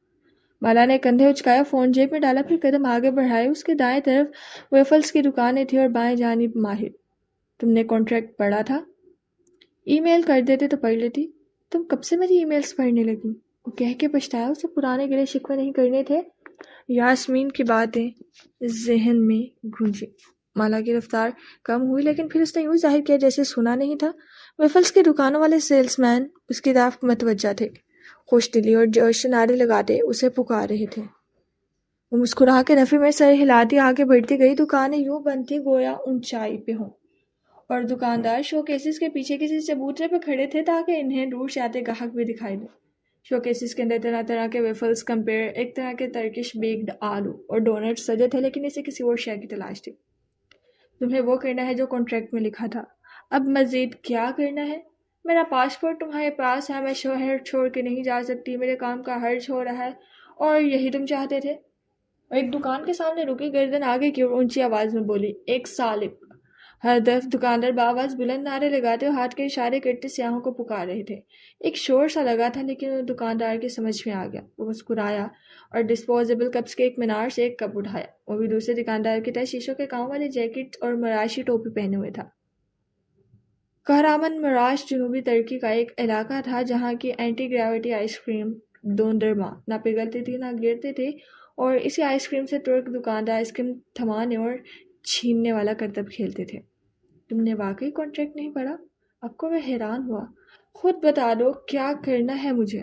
مالا نے کندھے اچکایا، فون جیب میں ڈالا، پھر قدم آگے بڑھائے۔ اس کے دائیں طرف ویفلز کی دکانیں تھیں اور بائیں جانب ماہر۔ تم نے کانٹریکٹ پڑھا تھا؟ ای میل کر دیتے تو پڑھ لیتی۔ تم کب سے میری ای میلز پڑھنے لگی؟ وہ کہہ کے پچھتایا، اسے پرانے گلے شکوے نہیں کرنے تھے۔ یاسمین کی باتیں ذہن میں گونجی۔ مالا کی رفتار کم ہوئی، لیکن پھر اس نے یوں ظاہر کیا جیسے سنا نہیں تھا۔ ویفلز کی دکانوں والے سیلز مین اس کی طرف متوجہ تھے، خوش دلی اور جوش سے نعرے لگاتے اسے پکار رہے تھے۔ وہ مسکرا کے نفی میں سر ہلاتی آگے بڑھتی گئی۔ دکانیں یوں بند تھیں گویا اونچائی پہ ہوں، اور دکاندار شو کیسز کے پیچھے کسی چبوترے پہ کھڑے تھے تاکہ انہیں دور سے آتے گاہک بھی دکھائی دیں۔ شو کیسز کے اندر طرح طرح کے ویفلز، کمپیر، ایک طرح کے ترکش بیکڈ آلو اور ڈونٹس سجے تھے، لیکن اسے کسی اور شے کی تلاش تھی۔ تمہیں وہ کرنا ہے جو کانٹریکٹ میں لکھا تھا۔ اب مزید کیا کرنا ہے؟ میرا پاسپورٹ تمہارے پاس ہے، میں شوہر چھوڑ کے نہیں جا سکتی، میرے کام کا حرج ہو رہا ہے، اور یہی تم چاہتے تھے؟ اور ایک دکان کے سامنے رکی، گردن آگے کی اور اونچی آواز میں بولی، ایک سالب۔ ہر طرف دکاندار بآواز بلند نعرے لگاتے اور ہاتھ کے اشارے کرتے سیاحوں کو پکار رہے تھے۔ ایک شور سا لگا تھا، لیکن وہ دکاندار کے سمجھ میں آ گیا۔ وہ مسکرایا اور ڈسپوزیبل کپس کے ایک مینار سے ایک کپ اٹھایا۔ وہ بھی دوسرے دکاندار کی طرح شیشوں کے کام والے جیکٹ اور مراشی ٹوپی پہنے ہوئے تھا۔ کہرامن مراش جنوبی ترکی کا ایک علاقہ تھا جہاں کی اینٹی گریوٹی آئس کریم دوندرما نہ پگھلتی تھی نہ گرتی تھی، اور اسی آئس کریم سے ترک دکاندار آئس کریم تھمانے اور چھیننے والا کرتب کھیلتے تھے۔ تم نے واقعی کانٹریکٹ نہیں پڑھا؟ اب کو وہ حیران ہوا۔ خود بتا دو کیا کرنا ہے مجھے۔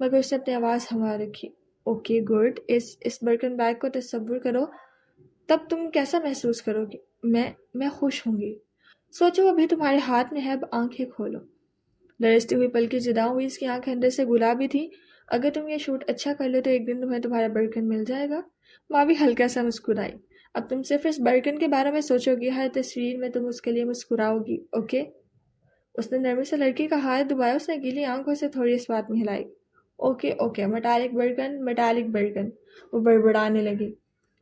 مگر اس نے اپنی آواز ہوا رکھی. Okay good. اس برکن بیگ کو تصور کرو, تب تم کیسا محسوس کرو گی؟ میں خوش ہوں گی. سوچو ابھی تمہارے ہاتھ میں ہے, اب آنکھیں کھولو. لرزتی ہوئی پلکیں جدا ہوئی, اس کی آنکھیں اندر سے گلابی تھی. اگر تم یہ شوٹ اچھا کر لو تو ایک دن تمہیں تمہارا برکن مل جائے گا. ماں بھی ہلکا سا مسکرائی. اب تم صرف اس برکن کے بارے میں سوچو گی, ہر تصویر میں تم اس کے لیے مسکراؤ گی. اوکے؟ اس نے نرمی سے لڑکی کا ہاتھ دبایا. اس نے گیلی آنکھوں سے تھوڑی اس بات میں ہلائی. Okay metallic broken. وہ بڑبڑانے لگی.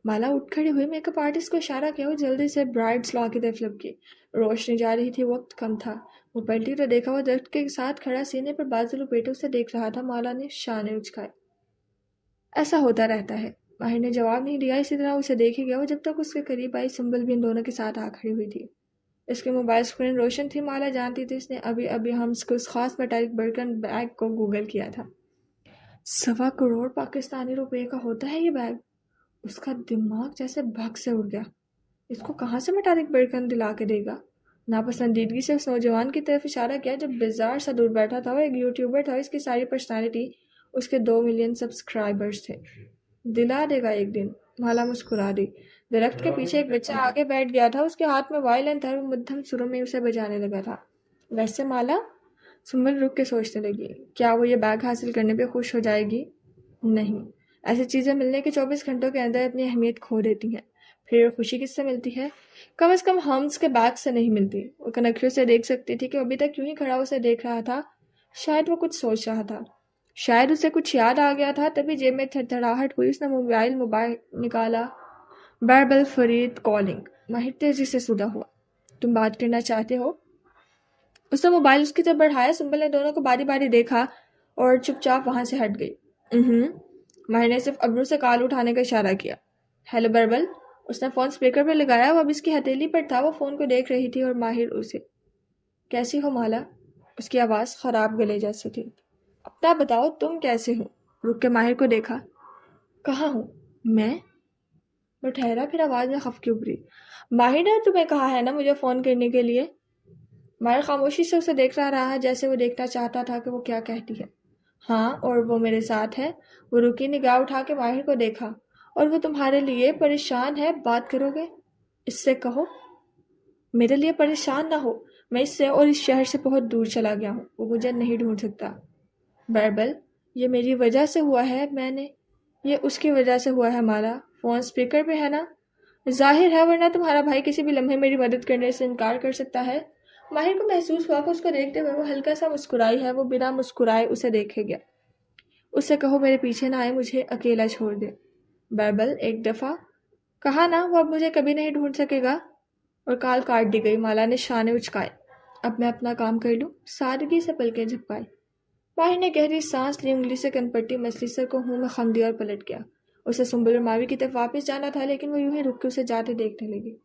مالا اٹھ کھڑی ہوئی, میک اپ آرٹسٹ کو اشارہ کیا. وہ جلدی سے برائڈس لا کی طرف لپکی. روشنی جا رہی تھی, وقت کم تھا. وہ پلٹی تو دیکھا وہ درخت کے ساتھ کھڑا سینے پر بازو لپیٹے اسے دیکھ رہا تھا. مالا نے شانے اچکائے. ایسا ہوتا رہتا ہے. ماہر نے جواب نہیں دیا. اسی طرح اسے دیکھے گیا. وہ جب تک اس کے قریب آئی, سنبل بھی ان دونوں کے ساتھ آ کھڑی ہوئی تھی. اس کے موبائل اسکرین روشن تھی. مالا جانتی تھی اس نے ابھی ہم اس خاص میٹالک برکن بیگ کو گوگل کیا تھا. 1.25 کروڑ پاکستانی روپے کا ہوتا ہے یہ بیگ. اس کا دماغ جیسے بھگ سے اڑ گیا. اس کو کہاں سے میٹالک برکن دلا کے دے گا؟ ناپسندیدگی سے اس نوجوان کی طرف اشارہ کیا جو بیزار سا دور بیٹھا تھا. وہ ایک یوٹیوبر تھا. اس کی ساری پرسنالٹی اس کے 2 ملین سبسکرائبرز تھے. دلا دے گا ایک دن. مالا مسکرا دی. درخت کے پیچھے ایک بچہ آگے بیٹھ گیا تھا. اس کے ہاتھ میں وائلن تھا. وہ مدھم سروں میں اسے بجانے لگا تھا. ویسے مالا؟ سنبل رک کے سوچنے لگی. کیا وہ یہ بیگ حاصل کرنے پہ خوش ہو جائے گی؟ نہیں. ایسی چیزیں ملنے کے 24 گھنٹوں کے اندر اپنی اہمیت کھو دیتی ہیں. پھر خوشی کس سے ملتی ہے؟ کم از کم ہمز کے بیگ سے نہیں ملتی. وہ کنکھیوں سے دیکھ سکتی تھی کہ وہ ابھی تک یوں ہی کھڑا اسے دیکھ رہا تھا. شاید وہ کچھ سوچ رہا تھا. شاید اسے کچھ یاد آ گیا تھا. تبھی جیب میں تھڑتھڑاہٹ ہوئی. اس نے موبائل نکالا. بیربل فرید کالنگ. ماہر تیزی سے سودا ہوا. تم بات کرنا چاہتے ہو؟ اس نے موبائل اس کی طرف بڑھایا. سنبل نے دونوں کو باری باری دیکھا اور چپ چاپ وہاں سے ہٹ گئی. ماہر نے صرف ابرو سے کال اٹھانے کا اشارہ کیا. ہیلو بیربل. اس نے فون اسپیکر پر لگایا. وہ اب اس کی ہتھیلی پر تھا. وہ فون کو دیکھ رہی تھی اور ماہر اسے. کیسی ہو مالا؟ اس کی آواز خراب گلے جیسی تھی. اپنا بتاؤ, تم کیسے ہو؟ رک کے ماہر کو دیکھا. کہاں ہوں میں؟ وہ ٹھہرا, پھر آواز میں خفگی ابھری. ماہر نے تمہیں کہا ہے نا مجھے فون کرنے کے لیے؟ ماہر خاموشی سے اسے دیکھ رہا جیسے وہ دیکھنا چاہتا تھا کہ وہ کیا کہتی ہے. ہاں, اور وہ میرے ساتھ ہے. وہ رکی, نگاہ اٹھا کے ماہر کو دیکھا. اور وہ تمہارے لیے پریشان ہے, بات کرو گے؟ اس سے کہو میرے لیے پریشان نہ ہو. میں اس سے اور اس شہر سے بہت دور چلا گیا ہوں. وہ مجھے نہیں ڈھونڈ سکتا. بیربل, یہ میری وجہ سے ہوا ہے. یہ اس کی وجہ سے ہوا ہے. مالا, فون اسپیکر پہ ہے نا؟ ظاہر ہے, ورنہ تمہارا بھائی کسی بھی لمحے میری مدد کرنے سے انکار کر سکتا ہے. ماہر کو محسوس ہوا کہ اس کو دیکھتے ہوئے وہ ہلکا سا مسکرائی ہے. وہ بنا مسکرائے اسے دیکھے گیا. اس سے کہو میرے پیچھے نہ آئے, مجھے اکیلا چھوڑ دے. بیربل, ایک دفعہ کہا نا وہ اب مجھے کبھی نہیں ڈھونڈ سکے گا. اور کال کاٹ دی گئی. مالا نے شانے اچکائے. اب میں اپنا کام کر لوں. سادگی سے پلکیں جھپکائی. ماہر نے گہری سانس لی. انگلی سے کن پٹی مسلی سر کو منہ میں خم دیا اور پلٹ گیا. اسے سنبل اور ماوی کی طرف واپس جانا تھا, لیکن وہ یوں ہی رک کے اسے جاتے دیکھنے لگی.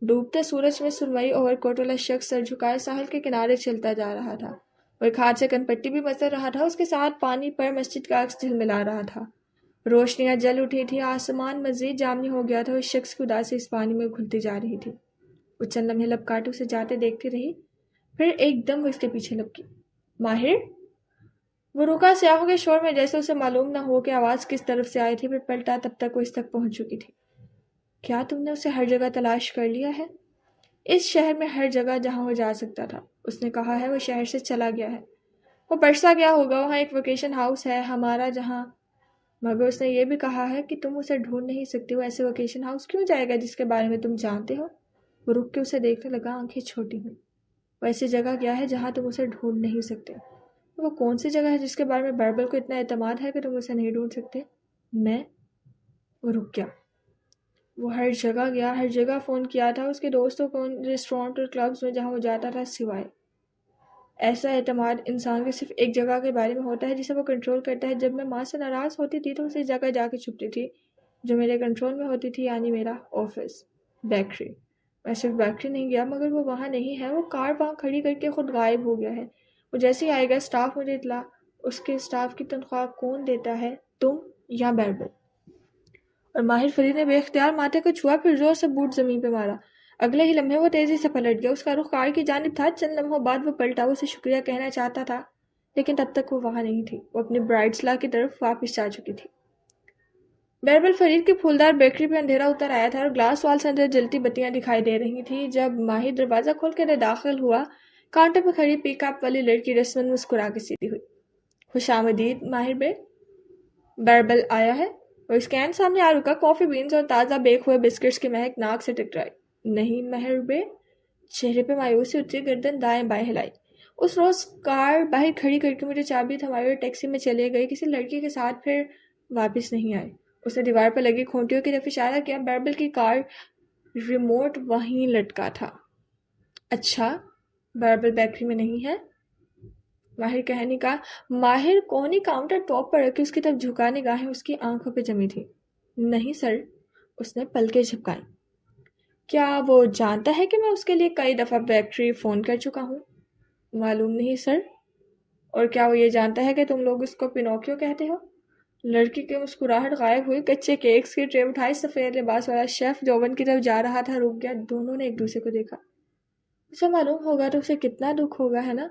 ڈوبتے سورج میں سرمئی اوور کوٹ والا شخص سر جھکائے ساحل کے کنارے چلتا جا رہا تھا. وہ ایک ہاتھ سے کن پٹی بھی مسل رہا تھا. اس کے ساتھ پانی پر مسجد کا عکس جھلملا رہا تھا. روشنیاں جل اٹھی تھی. آسمان مزید جامنی ہو گیا تھا. اس شخص کی اداسی اس پانی میں گھلتی جا رہی تھی. وہ چند لمحے لب کاٹے اسے جاتے دیکھتی رہی. پھر ایک دم وہ اس کے پیچھے لپکی. ماہر؟ وہ رکا, سیاہوں کے شور میں جیسے اسے معلوم نہ ہو کہ آواز کس طرف سے آئی تھی. پھر پلٹا, تب تک وہ اس تک پہنچ چکی تھی. کیا تم نے اسے ہر جگہ تلاش کر لیا ہے؟ اس شہر میں ہر جگہ جہاں وہ جا سکتا تھا. اس نے کہا ہے وہ شہر سے چلا گیا ہے. وہ برسا گیا ہوگا. وہاں ایک ویکیشن ہاؤس ہے ہمارا جہاں. مگر اس نے یہ بھی کہا ہے کہ تم اسے ڈھونڈ نہیں سکتے. وہ ایسے ویکیشن ہاؤس کیوں جائے گا جس کے بارے میں تم جانتے ہو؟ وہ رک کے اسے دیکھنے لگا, آنکھیں چھوٹی ہوئی. وہ ایسی جگہ گیا ہے جہاں تم اسے ڈھونڈ نہیں سکتے. وہ کون سی جگہ ہے جس کے بارے میں بیربل کو اتنا اعتماد ہے کہ تم اسے نہیں ڈھونڈ سکتے؟ وہ رک گیا. وہ ہر جگہ گیا, ہر جگہ فون کیا تھا اس کے دوستوں کو, ریسٹورانٹ اور کلبز میں جہاں وہ جاتا تھا. سوائے ایسا اعتماد انسان کے صرف ایک جگہ کے بارے میں ہوتا ہے جسے وہ کنٹرول کرتا ہے. جب میں ماں سے ناراض ہوتی تھی تو اسی جگہ جا کے چھپتی تھی جو میرے کنٹرول میں ہوتی تھی, یعنی میرا آفس, بیکری. میں صرف بیکری نہیں گیا, مگر وہ وہاں نہیں ہے. وہ کار وہاں کھڑی کر کے خود غائب ہو گیا ہے. وہ جیسے ہی آئے گا اسٹاف مجھے اطلاع. اس کے اسٹاف کی تنخواہ کون دیتا ہے, تم یا بیربل؟ اور ماہر فرید نے بے اختیار ماتھے کو چھوا, پھر زور سے بوٹ زمین پہ مارا. اگلے ہی لمحے وہ تیزی سے پلٹ گیا. اس کا رخ کار کی جانب تھا. چند لمحوں بعد وہ پلٹا. وہ اسے شکریہ کہنا چاہتا تھا لیکن تب تک وہ وہاں نہیں تھی، وہ اپنی برائڈ لا کی طرف واپس جا چکی تھی۔ بیربل فرید کی پھولدار بیکری پہ اندھیرا اتر آیا تھا اور گلاس وال سے اندر جلتی بتیاں دکھائی دے رہی تھی۔ جب ماہر دروازہ کھول کے داخل ہوا، کاؤنٹر پہ کھڑی پک اپ والی لڑکی رسمن مسکرا کے سیدھی ہوئی۔ خوش آمدید ماہر بے، بیربل آیا ہے؟ اور اس کین سامنے آ رکا کافی بینز اور تازہ بیک ہوئے بسکٹس کی مہک ناک سے ٹکرائی۔ نہیں ماہر بے، چہرے پہ مایوسی اتری، گردن دائیں بائیں ہلائی۔ اس روز کار باہر کھڑی کر کے مجھے چابی تھمائی اور ٹیکسی میں چلے گئی، کسی لڑکی کے ساتھ پھر واپس نہیں آئے۔ اس نے دیوار پر لگی کھونٹیوں کی طرف اشارہ کیا۔ بیربل کی کار ریموٹ وہیں لٹکا تھا۔ اچھا، بیربل بیکری میں نہیں ہے؟ ماہر کہنے کا۔ ماہر کونی کاؤنٹر ٹاپ پر رکھی اس کی طرف جھکا، نگاہیں اس کی آنکھوں پہ جمی تھی۔ نہیں سر، اس نے پلکیں جھپکائیں۔ کیا وہ جانتا ہے کہ میں اس کے لیے کئی دفعہ بیکری فون کر چکا ہوں؟ معلوم نہیں سر۔ اور کیا وہ یہ جانتا ہے کہ تم لوگ اس کو پینوکیو کہتے ہو؟ لڑکی کی مسکراہٹ غائب ہوئی۔ کچے کیکس کی ٹرے اٹھائی، سفید لباس والا شیف جو اوون کی طرف جا رہا تھا رک گیا۔ دونوں نے ایک دوسرے کو دیکھا۔ اسے معلوم ہوگا تو اسے کتنا دکھ ہوگا، ہے نا؟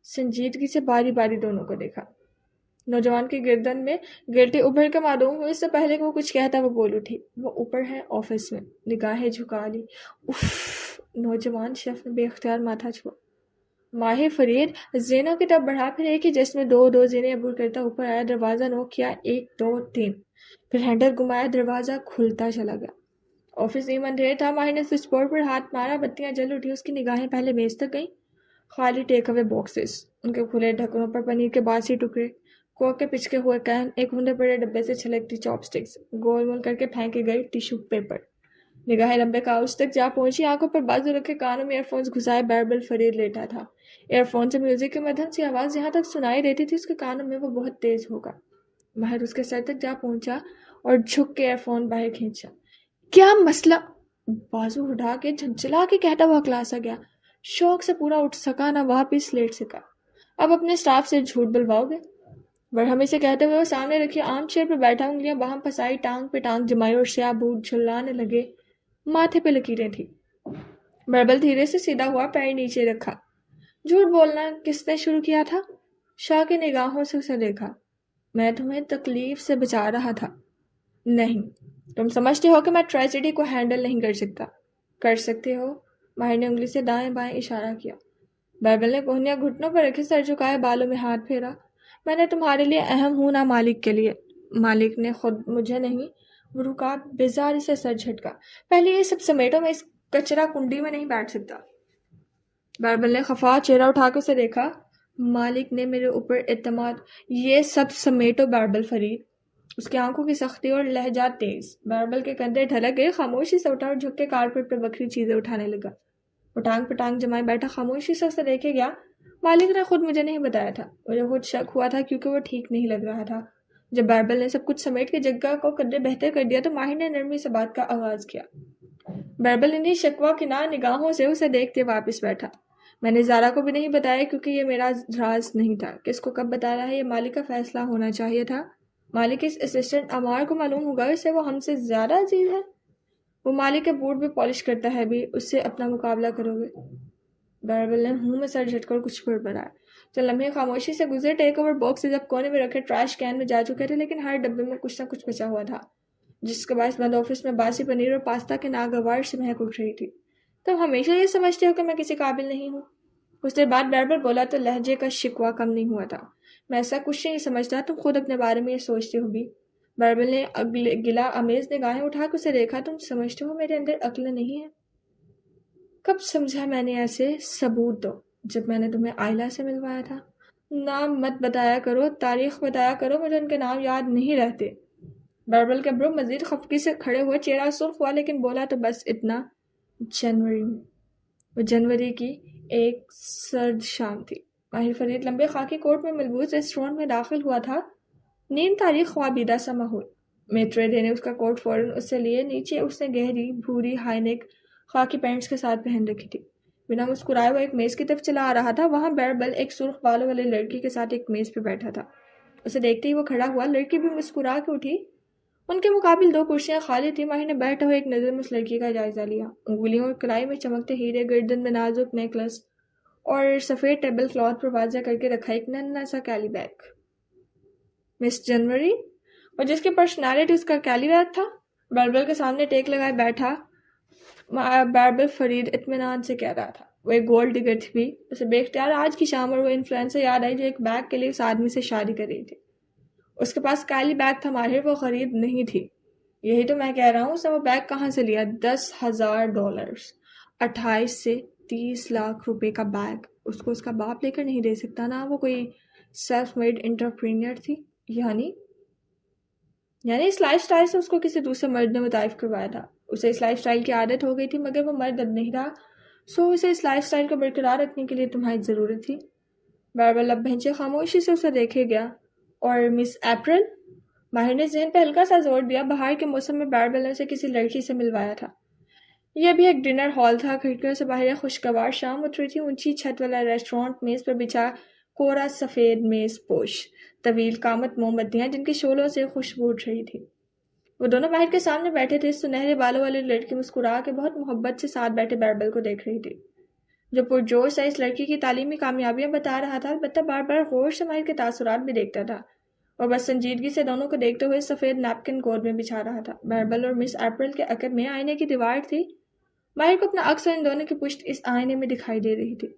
سنجیدگی سے باری باری دونوں کو دیکھا۔ نوجوان کی گردن میں گلٹی ابھر کے معلوم ہوئی۔ اس سے پہلے کہ وہ کچھ کہتا وہ بول اٹھی۔ وہ اوپر ہے آفس میں، نگاہیں جھکا لی۔ اف، نوجوان شیف نے بے اختیار ماتھا چھوا۔ ماہر فرید زینوں کی طرف بڑھا، پھر ایک ہی جس میں دو زینے عبور کرتا اوپر آیا۔ دروازہ نوک کیا، 1 2 3، پھر ہینڈل گھمایا، دروازہ کھلتا چلا گیا۔ آفس نیم اندھیر تھا۔ ماہر نے سوئچ بورڈ پر ہاتھ مارا، بتیاں جل اٹھی۔ اس کی نگاہیں پہلے میز تک گئیں، خالی ٹیک اوے باکسز، ان کے کھلے ڈھکنوں پر پنیر کے باسی ٹکڑے، کوک کے پچکے ہوئے کین، ایک ہنڈے پڑے ڈبے سے چھلکتی چاپ سٹکس، گول مول کر کے پھینکے گئے ٹیشو پیپر۔ نگاہیں لمبے کاؤچ تک جا پہنچی، آنکھوں پر بازو رکھے، کانوں میں ایئر فونز گھسائے بیربل فرید لیٹا تھا۔ ایئر فون سے میوزک کی مدھم سی آواز جہاں تک سنائی دیتی تھی اس کے کانوں میں وہ بہت تیز ہوگا۔ ماہر اس کے سر تک جا پہنچا اور جھک کے ایئر فون باہر کھینچا۔ کیا مسئلہ؟ بازو اٹھا کے جھنجھلا کے کہتا ہوا کلاس آ گیا۔ شوق سے پورا اٹھ سکا نہ واپس لیٹ سکا۔ اب اپنے سٹاف سے جھوٹ بلواؤ گے؟ برہمی سے کہتے ہوئے وہ سامنے رکھی آرم چیئر پہ بیٹھا، انگلیاں باہم پسائی، ٹانگ پہ ٹانگ جمائی اور سیاہ بوٹ جھلانے لگے۔ ماتھے پہ لکیریں تھی۔ بیربل دھیرے سے سیدھا ہوا، پیر نیچے رکھا۔ جھوٹ بولنا کس نے شروع کیا تھا؟ شاہ کی نگاہوں سے اسے دیکھا۔ میں تمہیں تکلیف سے بچا رہا تھا۔ نہیں، تم سمجھتے ہو کہ میں ٹریجڈی کو ہینڈل نہیں کر سکتا۔ کر سکتے ہو، ماہر نے انگلی سے دائیں بائیں اشارہ کیا۔ بیربل نے کوہنیاں گھٹنوں پر رکھی، سر جھکائے، بالوں میں ہاتھ پھیرا۔ میں نے تمہارے لیے اہم ہوں نہ مالک کے لیے۔ مالک نے خود مجھے نہیں۔ وہ رکا، بیزاری سے سر جھٹکا۔ پہلے یہ سب سمیٹو، میں اس کچرا کنڈی میں نہیں بیٹھ سکتا۔ بیربل نے خفا چہرہ اٹھا کے اسے دیکھا۔ مالک نے میرے اوپر اعتماد۔ یہ سب سمیٹو بیربل فرید۔ اس کی آنکھوں کی سختی اور لہجہ تیز۔ بیربل کے کندھے ڈھلک گئے، خاموشی سے اٹھا اور جھک کے کارپیٹ پہ بکھری چیزیں اٹھانے لگا۔ وہ ٹانگ پہ ٹانگ جمائے بیٹھا خاموشی سے اسے دیکھے گیا۔ مالک نے خود مجھے نہیں بتایا تھا، مجھے خود شک ہوا تھا کیونکہ وہ ٹھیک نہیں لگ رہا تھا۔ جب بیربل نے سب کچھ سمیٹ کے جگہ کو قدرے بہتر کر دیا تو ماہر نے نرمی سے بات کا آغاز کیا۔ بیربل انہیں شکوہ کنار نگاہوں سے اسے دیکھتے واپس بیٹھا۔ میں نے زارا کو بھی نہیں بتایا کیونکہ یہ میرا راز نہیں تھا۔ کس کو کب بتانا ہے یہ مالک کا فیصلہ ہونا چاہیے تھا۔ مالک اس اسسٹنٹ عمار کو معلوم ہوگا، اسے وہ ہم سے زیادہ عزیز ہے۔ وہ مالک کے بوٹ بھی پالش کرتا ہے بھی، اس سے اپنا مقابلہ کرو گے؟ بیربل نے ہوں میں سر جھٹکا اور کچھ بڑبڑایا۔ تو لمحے خاموشی سے گزرے۔ ٹیک اوور باکسز اب کونے میں رکھے ٹریش کین میں جا چکے تھے، لیکن ہر ڈبے میں کچھ نہ کچھ بچا ہوا تھا، جس کے باعث بند آفس میں باسی پنیر اور پاستا کے ناگوار سے مہک اٹھ رہی تھی۔ تم ہمیشہ یہ سمجھتے ہو کہ میں کسی قابل نہیں ہوں؟ کچھ دیر بعد بیربل بولا تو لہجے کا شکوہ کم نہیں ہوا تھا۔ میں ایسا کچھ نہیں سمجھتا، تم خود اپنے بارے میں یہ سوچتے ہو بھی۔ بیربل نے گلا آمیز نگاہیں اٹھا کے اسے دیکھا۔ تم سمجھتے ہو میرے اندر عقل نہیں ہے؟ کب سمجھا میں نے ایسے؟ ثبوت دو۔ جب میں نے تمہیں آئلہ سے ملوایا تھا۔ نام مت بتایا کرو، تاریخ بتایا کرو، مجھے ان کے نام یاد نہیں رہتے۔ بیربل کے ابرو مزید خفگی سے کھڑے ہوئے، چہرہ سرخ ہوا، لیکن بولا تو بس اتنا۔ جنوری میں۔ وہ جنوری کی ایک سرد شام تھی۔ ماہر فرید لمبے خاکی کوٹ میں ملبوس ریسٹورانٹ میں داخل ہوا تھا۔ نیم تاریخ خوابیدہ سا ماحول۔ میٹریڈے نے اس کا کوٹ فوراً اس سے لیے، نیچے اس نے گہری بھوری ہائی نیک خاکی پینٹس کے ساتھ پہن رکھی تھی۔ بنا مسکرائے وہ ایک میز کی طرف چلا آ رہا تھا۔ وہاں بیربل ایک سرخ بالوں والی لڑکی کے ساتھ ایک میز پہ بیٹھا تھا۔ اسے دیکھتے ہی وہ کھڑا ہوا۔ لڑکی بھی مسکرا کے اٹھی۔ ان کے مقابل 2 کرسیاں خالی تھیں۔ ماہر نے بیٹھے ہوئے ایک نظر میں اس لڑکی کا جائزہ لیا۔ انگلیوں اور کلائی میں چمکتے ہیرے، گردن میں نازک نیکلس اور سفید ٹیبل کلاتھ پر واضح کر کے رکھا ایک ننھا سا کیلی بیگ. مس جنوری، اور جس کی پرسنالٹی اس کا کیلی بیگ تھا. بائبل کے سامنے ٹیک لگائے بیٹھا بائبل فرید اطمینان سے کہہ رہا تھا. وہ ایک گولڈ ڈگر تھی. اسے بے اختیار آج کی شام اور وہ انفلوئنسر یاد آئی جو ایک بیگ کے لیے اس آدمی سے شادی کر رہی تھی. اس کے پاس کیلی بیگ تھا ماہر، وہ غریب نہیں تھی. یہی تو میں کہہ رہا ہوں، اس نے وہ بیگ کہاں سے لیا؟ $10,000، 28 سے 30 لاکھ روپے کا بیگ. اس کو اس کا باپ لے کر نہیں دے سکتا نا. وہ کوئی سیلف میڈ انٹرپرینر تھی. یعنی اس لائف سٹائل سے اس کو کسی دوسرے مرد نے متعارف کروایا تھا. اسے اس لائف سٹائل کی عادت ہو گئی تھی، مگر وہ مرد اب نہیں رہا. سو اسے اس لائف سٹائل کو برقرار رکھنے کے لیے تمہاری ضرورت تھی. بائبل اب بھینچے خاموشی سے اسے دیکھے گیا. اور مس اپریل؟ ماہر نے ذہن پہ ہلکا سا زور دیا. بہار کے موسم میں بائبل نے اسے کسی لڑکی سے ملوایا تھا. یہ بھی ایک ڈنر ہال تھا. کھڑکیوں سے باہر خوشگوار شام اتری تھی. اونچی چھت والا ریسٹورانٹ، میز پر بچھا کوڑا سفید میز پوش، طویل قامت موم بتیاں جن کے شعلوں سے خوشبو اٹھ رہی تھی. وہ دونوں باہر کے سامنے بیٹھے تھے. سنہرے بالوں والی لڑکی مسکرا کے بہت محبت سے ساتھ بیٹھے بائبل کو دیکھ رہی تھی، جو پرجوش سے اس لڑکی کی تعلیمی کامیابیاں بتا رہا تھا. البتہ بار بار غور سے ماہر کے تاثرات بھی دیکھتا تھا اور بس سنجیدگی سے دونوں کو دیکھتے ہوئے سفید نیپکن گود میں بچھا رہا تھا. بائبل اور مس اپریل کے عقب میں آئینے کی دیوار تھی. ماہر کو اپنا عکس اور ان دونوں کی پشت اس آئینے میں دکھائی دے رہی تھی.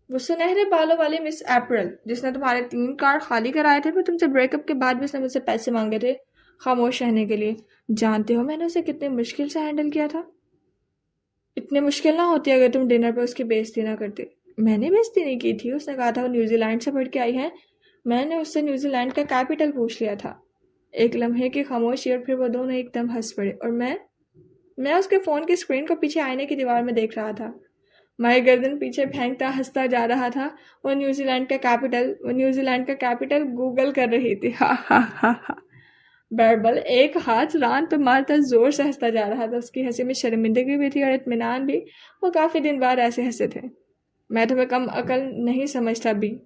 وہ سنہرے بالوں والی مس اپریل جس نے تمہارے 3 کارڈ خالی کرائے تھے، پھر تم سے بریک اپ کے بعد بھی اس نے مجھ سے پیسے مانگے تھے خاموش رہنے کے لیے. جانتے ہو میں نے اسے کتنے مشکل سے ہینڈل کیا تھا؟ اتنے مشکل نہ ہوتی اگر تم ڈنر پہ اس کی بےعزتی نہ کرتے. میں نے بےعزتی نہیں کی تھی. اس نے کہا تھا وہ نیوزی لینڈ سے پڑھ کے آئی ہے. میں نے اس سے نیوزی لینڈ کا کیپٹل پوچھ لیا تھا. ایک لمحے کی خاموشی اور پھر وہ دونوں ایک دم ہنس پڑے. اور میں اس کے فون کی اسکرین کو پیچھے آئینے کی دیوار میں دیکھ رہا تھا. ماہر گردن پیچھے پھینکتا ہنستا جا رہا تھا. وہ نیوزی لینڈ کا کیپٹل گوگل کر رہی تھی. ہا ہا ہا ہا. بائبل ایک ہاتھ ران پہ مارتا زور سے ہنستا جا رہا تھا. اس کی ہنسی میں شرمندگی بھی تھی اور اطمینان بھی. وہ کافی دن بعد ایسے ہنسے تھے. میں تمہیں کم عقل نہیں سمجھتا بھی.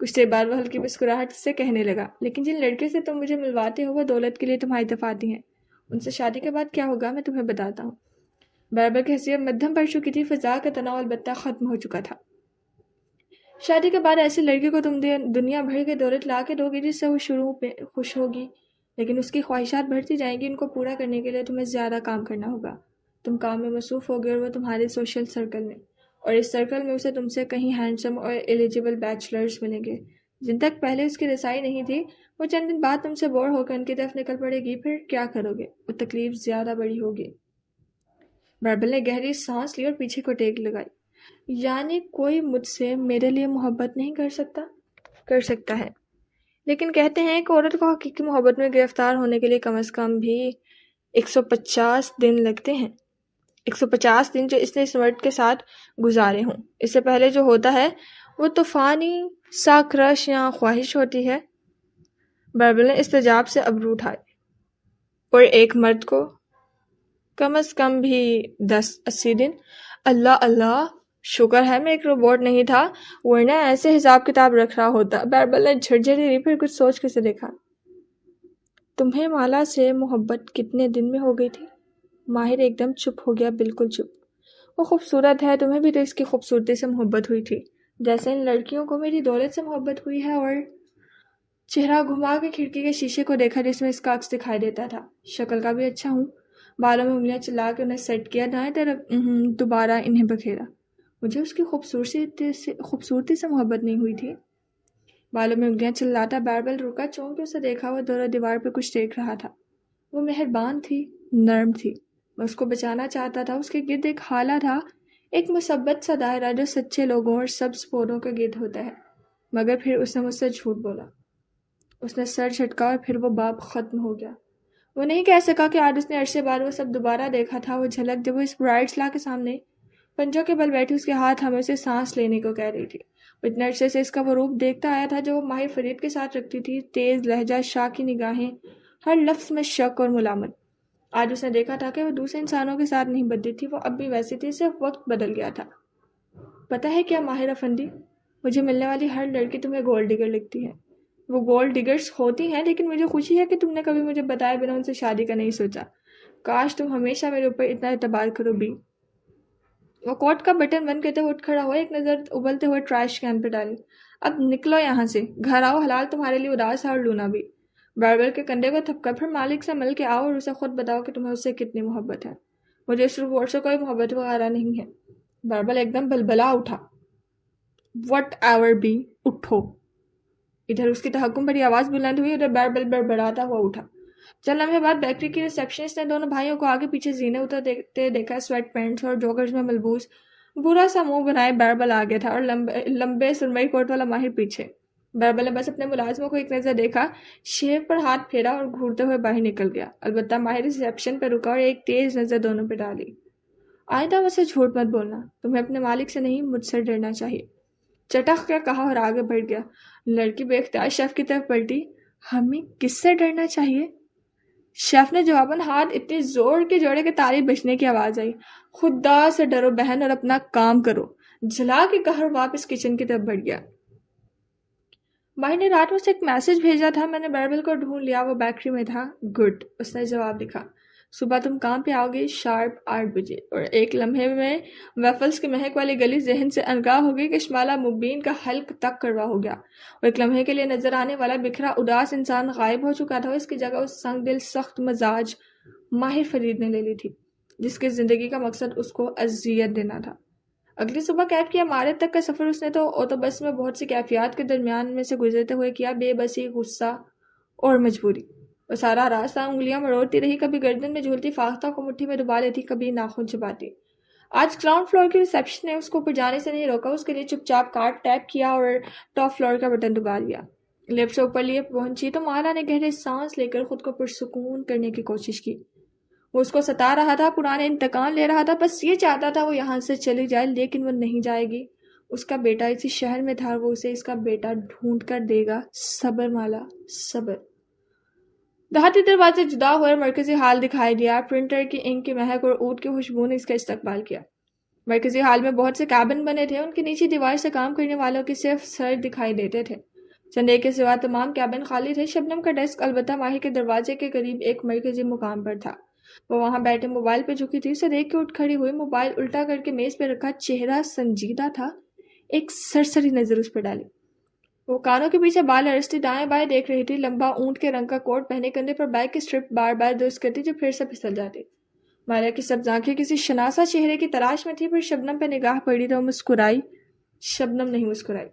کچھ دیر بعد وہ ہلکی مسکراہٹ سے کہنے لگا، لیکن جن لڑکے سے تم مجھے ملواتے ہو وہ دولت کے لیے تمہاری دفعاتی ہیں. ان سے شادی کے بعد کیا ہوگا میں تمہیں بتاتا ہوں. بائبل کی ہنسی اب مدھم پڑ چکی تھی. فضا کا تناؤ البتہ ختم ہو چکا تھا. شادی کے بعد ایسی لڑکی کو تم دنیا بھر کے دولت لا کے دو گی جس سے وہ شروع میں خوش ہوگی، لیکن اس کی خواہشات بڑھتی جائیں گی. ان کو پورا کرنے کے لیے تمہیں زیادہ کام کرنا ہوگا. تم کام میں مصروف ہوگے اور وہ تمہارے سوشل سرکل میں، اور اس سرکل میں اسے تم سے کہیں ہینڈسم اور ایلیجیبل بیچلرز ملیں گے جن تک پہلے اس کی رسائی نہیں تھی. وہ چند دن بعد تم سے بور ہو کر ان کی طرف نکل پڑے گی. پھر کیا کرو گے؟ وہ تکلیف زیادہ بڑی ہوگی. بائبل نے گہری سانس لی اور پیچھے کو ٹیک لگائی. یعنی کوئی مجھ سے میرے لیے محبت نہیں کر سکتا ہے، لیکن کہتے ہیں کہ عورت کو حقیقی محبت میں گرفتار ہونے کے لیے کم از کم بھی 150 دن لگتے ہیں. 150 دن جو اس نے اس مرد کے ساتھ گزارے ہوں. اس سے پہلے جو ہوتا ہے وہ طوفانی سا کرش یا خواہش ہوتی ہے. بائبل نے استجاب سے ابرو اٹھائے. اور ایک مرد کو کم از کم بھی 10-80 دن. اللہ اللہ، شکر ہے میں ایک روبوٹ نہیں تھا، ورنہ ایسے حساب کتاب رکھ رہا ہوتا. بائبل نے جھرجھری لی، پھر کچھ سوچ کے سے دیکھا. تمہیں مالا سے محبت کتنے دن میں ہو گئی تھی؟ ماہر ایک دم چپ ہو گیا، بالکل چپ. وہ خوبصورت ہے، تمہیں بھی تو اس کی خوبصورتی سے محبت ہوئی تھی جیسے ان لڑکیوں کو میری دولت سے محبت ہوئی ہے. اور چہرہ گھما کے کھڑکی کے شیشے کو دیکھا جس میں اس کا عکس دکھائی دیتا تھا. شکل کا بھی اچھا ہوں. بالوں میں انگلیاں چلا کے انہیں سیٹ کیا، دائیں طرف دوبارہ انہیں بکھیرا. مجھے اس کی خوبصورتی سے محبت نہیں ہوئی تھی. بالوں میں انگلیاں چلاتا بائبل رکا، چونکہ اسے دیکھا وہ دورہ دیوار پہ کچھ دیکھ رہا تھا. وہ مہربان تھی، نرم تھی. میں اس کو بچانا چاہتا تھا. اس کے گرد ایک حالہ تھا، ایک مثبت سا دائرہ جو سچے لوگوں اور سبز پودوں کے گرد ہوتا ہے. مگر پھر اس نے مجھ سے جھوٹ بولا. اس نے سر جھٹکا اور پھر وہ باب ختم ہو گیا. وہ نہیں کہہ سکا کہ آج اس نے عرصے بعد وہ سب دوبارہ دیکھا تھا. وہ جھلک جب وہ اس برائٹس لا کے سامنے پنجوں کے بل بیٹھی اس کے ہاتھ ہمیں اسے سانس لینے کو کہہ رہی تھی. وہ اتنے عرصے سے اس کا وہ روپ دیکھتا آیا تھا جو وہ ماہر فرید کے ساتھ رکھتی تھی. تیز لہجہ، شاہ کی نگاہیں، ہر لفظ میں شک اور ملامت. آج اس نے دیکھا تھا کہ وہ دوسرے انسانوں کے ساتھ نہیں بدلی تھی. وہ اب بھی ویسی تھی، صرف وقت بدل گیا تھا. پتہ ہے کیا ماہر افندی، مجھے ملنے والی ہر لڑکی تمہیں گولڈ ڈگر لگتی ہے. وہ گولڈ ڈگرز ہوتی ہیں، لیکن مجھے خوشی ہے کہ تم نے کبھی مجھے بتائے بنا ان سے شادی کا نہیں سوچا. کاش تم ہمیشہ میرے اوپر اتنا اعتبار کرو بھی. وہ کوٹ کا بٹن بند کرتے ہوئے اٹھ کھڑا ہوا، ایک نظر ابلتے ہوئے ٹریش کین پہ ڈالی۔ اب نکلو یہاں سے، گھر آؤ، حلال تمہارے لیے اداس ہے اور لونا بھی۔ باربل کے کندھے کو تھپکا، پھر مالک سے مل کے آؤ اور اسے خود بتاؤ کہ تمہیں اس سے کتنی محبت ہے۔ مجھے اس رپورٹ سے کوئی محبت وغیرہ نہیں ہے۔ باربل ایک دم بلبلا اٹھا۔ وٹ ایور بی، اٹھو۔ ادھر اس کی تحکم بھری آواز بلند ہوئی، ادھر باربل بڑبڑاتا ہوا اٹھا۔ چند لمحے بعد بیکری کی ریسیپشنسٹ نے دونوں بھائیوں کو آگے پیچھے زینے اترتے دیکھا۔ سویٹ پینٹس اور جوگرز میں ملبوس برا سا منہ بنائے باربل آگے تھا اور لمبے سرمئی کوٹ والا ماہر پیچھے۔ باربل نے بس اپنے ملازموں کو ایک نظر دیکھا، شیو پر ہاتھ پھیرا اور گھورتے ہوئے باہر نکل گیا۔ البتہ ماہر ریسیپشن پہ رکا اور ایک تیز نظر دونوں پہ ڈالی۔ آئندہ مجھ سے جھوٹ مت بولنا، تمہیں اپنے مالک سے نہیں مجھ سے ڈرنا چاہیے۔ چٹخ کیا کہا اور آگے بڑھ گیا۔ لڑکی بے اختیار شیف کی طرف پلٹی۔ ہمیں کس سے ڈرنا چاہیے؟ شیف نے جواباً ہاتھ اتنی زور کے جوڑے کہ تالی بجنے کی آواز آئی۔ خدا سے ڈرو بہن اور اپنا کام کرو، جھلا کے کہا اور واپس کچن کی طرف بڑھ گیا۔ ماہر نے رات مجھ سے ایک میسج بھیجا تھا، میں نے باربل کو ڈھونڈ لیا، وہ بیکری میں تھا۔ گڈ، اس نے جواب لکھا۔ صبح تم کام پہ آؤ گے شارپ 8 بجے۔ اور ایک لمحے میں ویفلز کی مہک والی گلی ذہن سے انگاہ ہو گئی کہ شمالہ مبین کا حلق تک کڑوا ہو گیا، اور ایک لمحے کے لیے نظر آنے والا بکھرا اداس انسان غائب ہو چکا تھا۔ اس کی جگہ اس سنگ دل سخت مزاج ماہر فرید نے لے لی تھی، جس کی زندگی کا مقصد اس کو اذیت دینا تھا۔ اگلی صبح کیف کی عمارت تک کا سفر اس نے تو اوٹوبس میں بہت سی کیفیات کے درمیان میں سے گزرتے ہوئے کیا، بے بسی، غصہ اور مجبوری۔ وہ سارا راستہ انگلیاں مروڑتی رہی، کبھی گردن میں جھولتی فاختہ کو مٹھی میں دبا لیتی، کبھی ناخن چباتی۔ آج گراؤنڈ فلور کی ریسیپشن نے اس کو اوپر جانے سے نہیں روکا، اس کے لیے چپ چاپ کارڈ ٹیپ کیا اور ٹاپ فلور کا بٹن دبا لیا۔ لفٹ سے اوپر لیے پہنچی تو مالا نے گہرے سانس لے کر خود کو پرسکون کرنے کی کوشش کی۔ وہ اس کو ستا رہا تھا، پرانے انتقام لے رہا تھا، بس یہ چاہتا تھا وہ یہاں سے چلی جائے، لیکن وہ نہیں جائے گی۔ اس کا بیٹا اسی شہر میں تھا اور وہ اسے اس کا بیٹا ڈھونڈ کر دے گا۔ صبر مالا، صبر۔ دھاتی دروازے جدا ہوئے مرکزی ہال دکھائی دیا۔ پرنٹر کی انک کی مہک اور اود کی خوشبو نے اس کا استقبال کیا۔ مرکزی ہال میں بہت سے کیبن بنے تھے، ان کے نیچے دیوار سے کام کرنے والوں کے صرف سر دکھائی دیتے تھے۔ چند ایک کے سوا تمام کیبن خالی تھے۔ شبنم کا ڈیسک البتہ ماہر کے دروازے کے قریب ایک مرکزی مقام پر تھا۔ وہ وہاں بیٹھے موبائل پہ جھکی تھی، اسے دیکھ کے اٹھ کھڑی ہوئی، موبائل الٹا کر کے میز پہ رکھا، چہرہ سنجیدہ تھا، ایک سرسری نظر اس پہ ڈالی۔ وہ کانوں کے پیچھے بال ارستی دائیں بائیں دیکھ رہی تھی، لمبا اونٹ کے رنگ کا کوٹ پہنے، کندھے پر بیگ کی سٹرپ بار بار درست کرتی جو پھر سے پھسل جاتی۔ مالا کی سبز آنکھیں کسی شناسا چہرے کی تلاش میں تھی، پھر شبنم پہ نگاہ پڑی تو وہ مسکرائی۔ شبنم نہیں مسکرائی،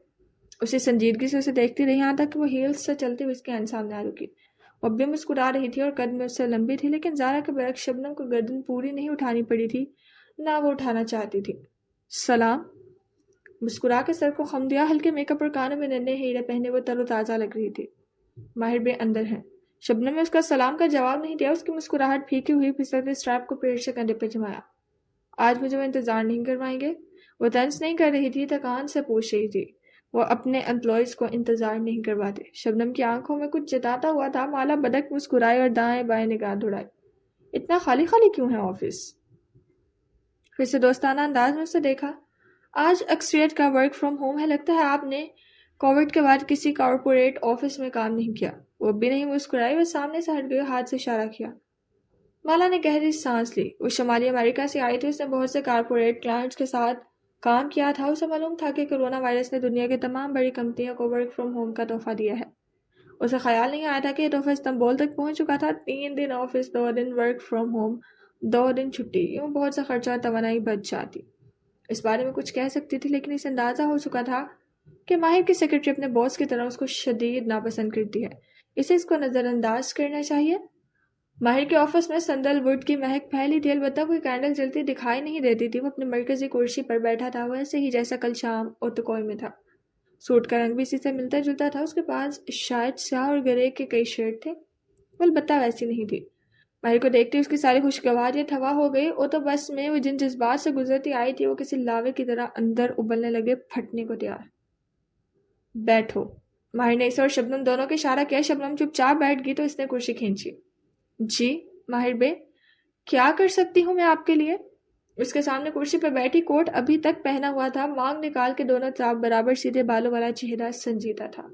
اسی سنجیدگی سے اسے دیکھتی رہی، یہاں تک کہ وہ ہیلز سے چلتے ہوئے اس کے سامنے آ رکی۔ وہ اب بھی مسکرا رہی تھی اور قد میں اس سے لمبی تھی، لیکن زارا کے برعکس شبنم کو گردن پوری نہیں اٹھانی پڑی تھی، نہ وہ اٹھانا چاہتی تھی۔ سلام۔ مسکرا کے سر کو خم دیا، ہلکے میک اپ اور کانوں میں ننھے ہیرے پہنے وہ تر و تازہ لگ رہی تھی۔ ماہر بے اندر ہیں۔ شبنم نے اس کا سلام کا جواب نہیں دیا، اس کی مسکراہٹ پھیکی ہوئی پھسلتے اسٹریپ کو پیٹ سے کندھے پہ جمایا۔ آج مجھے وہ انتظار نہیں کروائیں گے؟ وہ طنز نہیں کر رہی تھی، تھکان سے پوچھ رہی تھی۔ وہ اپنے امپلائیز کو انتظار نہیں کرواتے۔ شبنم کی آنکھوں میں کچھ جتاتا ہوا تھا۔ مالا بدک مسکرائی اور دائیں بائیں نگاہ دوڑائی۔ اتنا خالی خالی کیوں ہے آفس؟ پھر سے دوستانہ انداز میں اسے دیکھا۔ آج اکثریت کا ورک فرام ہوم ہے، لگتا ہے آپ نے کووڈ کے بعد کسی کارپوریٹ آفس میں کام نہیں کیا۔ وہ بھی نہیں مسکرائی، وہ سامنے سے ہٹ گئی، ہاتھ سے اشارہ کیا۔ مالا نے گہری سانس لی۔ وہ شمالی امریکہ سے آئی تھی، اس نے بہت سے کارپوریٹ کلائنٹس کے ساتھ کام کیا تھا۔ اسے معلوم تھا کہ کرونا وائرس نے دنیا کے تمام بڑی کمپنیوں کو ورک فرام ہوم کا تحفہ دیا ہے۔ اسے خیال نہیں آیا تھا کہ یہ تحفہ استنبول تک پہنچ چکا تھا۔ 3 دن آفس، 2 دن ورک فرام ہوم، 2 دن چھٹی، یوں بہت سا خرچہ اور توانائی بچ جاتی۔ اس بارے میں کچھ کہہ سکتی تھی، لیکن اسے اندازہ ہو چکا تھا کہ ماہر کی سیکرٹری اپنے باس کی طرح اس کو شدید ناپسند کرتی ہے، اسے اس کو نظر انداز کرنا چاہیے۔ ماہر کے آفس میں سندل ووڈ کی مہک پھیلی تھی، البتہ کوئی کینڈل جلتی دکھائی نہیں دیتی تھی۔ وہ اپنے مرکزی کرسی پر بیٹھا تھا، ویسے ہی جیسا کل شام اوتکوئی میں تھا۔ سوٹ کا رنگ بھی اسی سے ملتا جلتا تھا، اس کے پاس شاید سیاہ اور گرے کے کئی شرٹ تھے، وہ البتہ ویسی نہیں تھی۔ ماہر کو دیکھتے اس کی ساری خوشگواریت ہوا ہو گئی۔ اوٹو بس میں وہ جن جذبات سے گزرتی آئی تھی وہ کسی لاوے کی طرح اندر ابلنے لگے، پھٹنے کو تیار۔ بیٹھو۔ ماہر نے اسے اور شبنم دونوں کے اشارہ کیا۔ شبنم چپ چاپ بیٹھ گئی تو اس نے کرسی کھینچی۔ جی ماہر بے، کیا کر سکتی ہوں میں آپ کے لیے؟ اس کے سامنے کرسی پہ بیٹھی، کوٹ ابھی تک پہنا ہوا تھا، مانگ نکال کے دونوں طرف برابر سیدھے بالوں والا چہرہ سنجیدہ تھا۔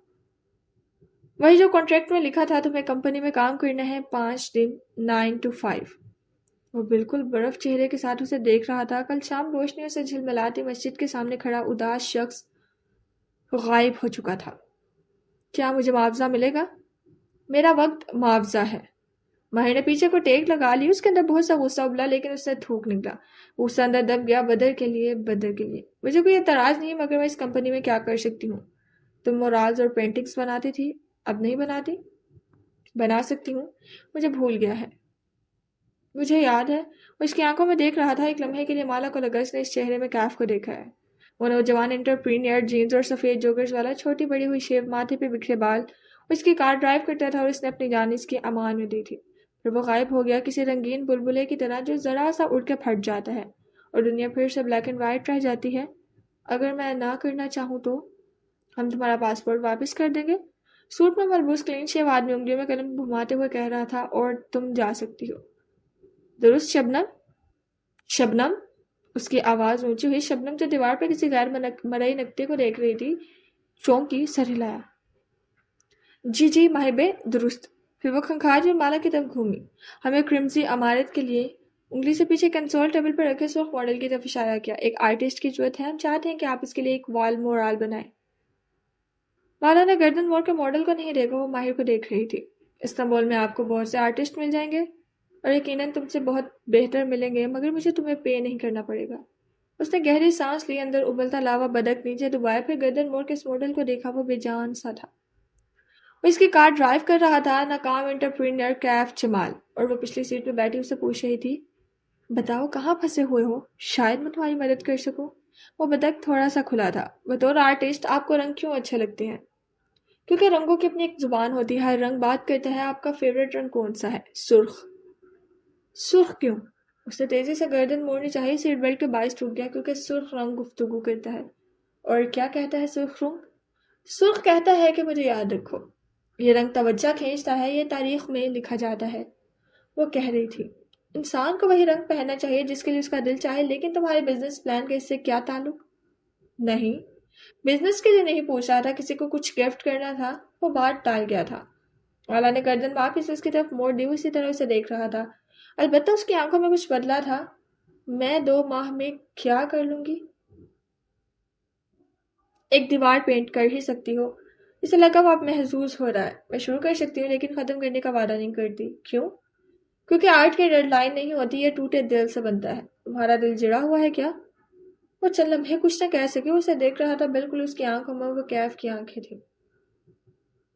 وہی جو کانٹریکٹ میں لکھا تھا، تمہیں کمپنی میں کام کرنا ہے 5 دن 9 to 5۔ وہ بالکل برف چہرے کے ساتھ اسے دیکھ رہا تھا. کل شام روشنیوں سے جھلملاتی مسجد کے سامنے کھڑا اداس شخص غائب ہو چکا تھا. کیا مجھے معاوضہ ملے گا؟ میرا وقت معاوضہ ہے. ماہر نے پیچھے کو ٹیک لگا لی. اس کے اندر بہت سا غصہ ابلا لیکن اس سے تھوک نکلا. غصہ اندر دب گیا. بدر کے لیے مجھے کوئی اعتراض نہیں مگر میں اس کمپنی میں کیا کر سکتی ہوں؟ تم مورالز اور پینٹنگز بناتی تھی، اب نہیں بناتی؟ بنا سکتی ہوں. مجھے بھول گیا ہے. مجھے یاد ہے. وہ اس کی آنکھوں میں دیکھ رہا تھا. ایک لمحے کے لیے مالا کو لگا اس نے اس چہرے میں کیف کو دیکھا ہے. وہ نوجوان انٹرپرینئر، جینز اور سفید جوگرز والا، چھوٹی بڑی ہوئی شیو، ماتھے پہ بکھرے بال. اس کی کار ڈرائیو کرتا تھا اور اس نے اپنی جان اس کی امان میں دی تھی. پھر وہ غائب ہو گیا کسی رنگین بلبلے کی طرح جو ذرا سا اڑ کے پھٹ جاتا ہے اور دنیا پھر سے بلیک اینڈ وائٹ رہ جاتی ہے. اگر میں نہ کرنا چاہوں تو ہم تمہارا پاسپورٹ واپس کر دیں گے. سوٹ میں ملبوس کلین شیو آدمی انگلیوں میں قلم گھماتے ہوئے کہہ رہا تھا. اور تم جا سکتی ہو. درست شبنم. اس کی آواز اونچی ہوئی. شبنم جو دیوار پہ کسی غیر مرئی نقطے کو دیکھ رہی تھی چونکی، سر ہلایا. جی ماہبے، درست. پھر وہ کھنکھاری اور مالا کی طرف گھومی. ہمیں کرمزی عمارت کے لیے انگلی سے پیچھے کنسول ٹیبل پر رکھے سرخ ماڈل کی طرف اشارہ کیا. ایک آرٹسٹ کی ضرورت ہے. ہم چاہتے ہیں کہ آپ اس کے لیے ایک وال مورال بنائیں. مالا نے گردن موڑ کے ماڈل کو نہیں دیکھا. وہ ماہر کو دیکھ رہی تھی. استنبول میں آپ کو بہت سے آرٹسٹ مل جائیں گے اور یقیناً تم سے بہت بہتر ملیں گے، مگر مجھے تمہیں پے نہیں کرنا پڑے گا. اس نے گہری سانس لی. اندر ابلتا لاوا بدک نیچے دبایا. پھر گردن موڑ کے اس ماڈل کو دیکھا. وہ بے جان سا تھا. وہ اس کی کار ڈرائیو کر رہا تھا. ناکام انٹرپرینر کیف جمال. اور وہ پچھلی سیٹ پہ بیٹھی اسے پوچھ رہی تھی، بتاؤ کہاں پھنسے ہوئے ہو؟ شاید میں تمہاری مدد کر سکوں. وہ بدک تھوڑا سا کھلا تھا. بطور آرٹسٹ آپ کو رنگ کیوں اچھے لگتے ہیں؟ کیونکہ رنگوں کی اپنی ایک زبان ہوتی ہے. ہر رنگ بات کرتا ہے. آپ کا فیوریٹ رنگ کون سا ہے؟ سرخ. سرخ کیوں؟ اس نے تیزی سے گردن موڑنی چاہیے. سیٹ بیلٹ کے باعث ٹوٹ گیا کیونکہ سرخ رنگ گفتگو کرتا ہے. اور کیا کہتا ہے سرخ رنگ؟ سرخ کہتا ہے کہ مجھے یاد رکھو. یہ رنگ توجہ کھینچتا ہے. یہ تاریخ میں لکھا جاتا ہے. وہ کہہ رہی تھی، انسان کو وہی رنگ پہننا چاہیے جس کے لیے اس کا دل چاہے. لیکن تمہارے بزنس پلان کا اس سے کیا تعلق؟ نہیں، بزنس کے لیے نہیں پوچھ رہا تھا. کسی کو کچھ گفٹ کرنا تھا. وہ بات ٹال گیا تھا. والا نے گردن واپس اس کی طرف موڑ دی. اسی طرح اسے دیکھ رہا تھا. البتہ اس کی آنکھوں میں کچھ بدلا تھا. میں 2 ماہ میں کیا کر لوں گی؟ ایک دیوار پینٹ کر ہی سکتی ہو. اسے لگا وہ اب محظوظ ہو رہا ہے. میں شروع کر سکتی ہوں لیکن ختم کرنے کا وعدہ نہیں کرتی. کیوں؟ کیونکہ آرٹ کی ڈیڈ لائن نہیں ہوتی. یہ ٹوٹے دل سے بنتا ہے. تمہارا دل جڑا ہوا ہے کیا؟ وہ چند لمحے کچھ نہ کہہ سکے. اسے دیکھ رہا تھا. بالکل اس کی آنکھوں میں وہ کیف کی آنکھیں تھیں.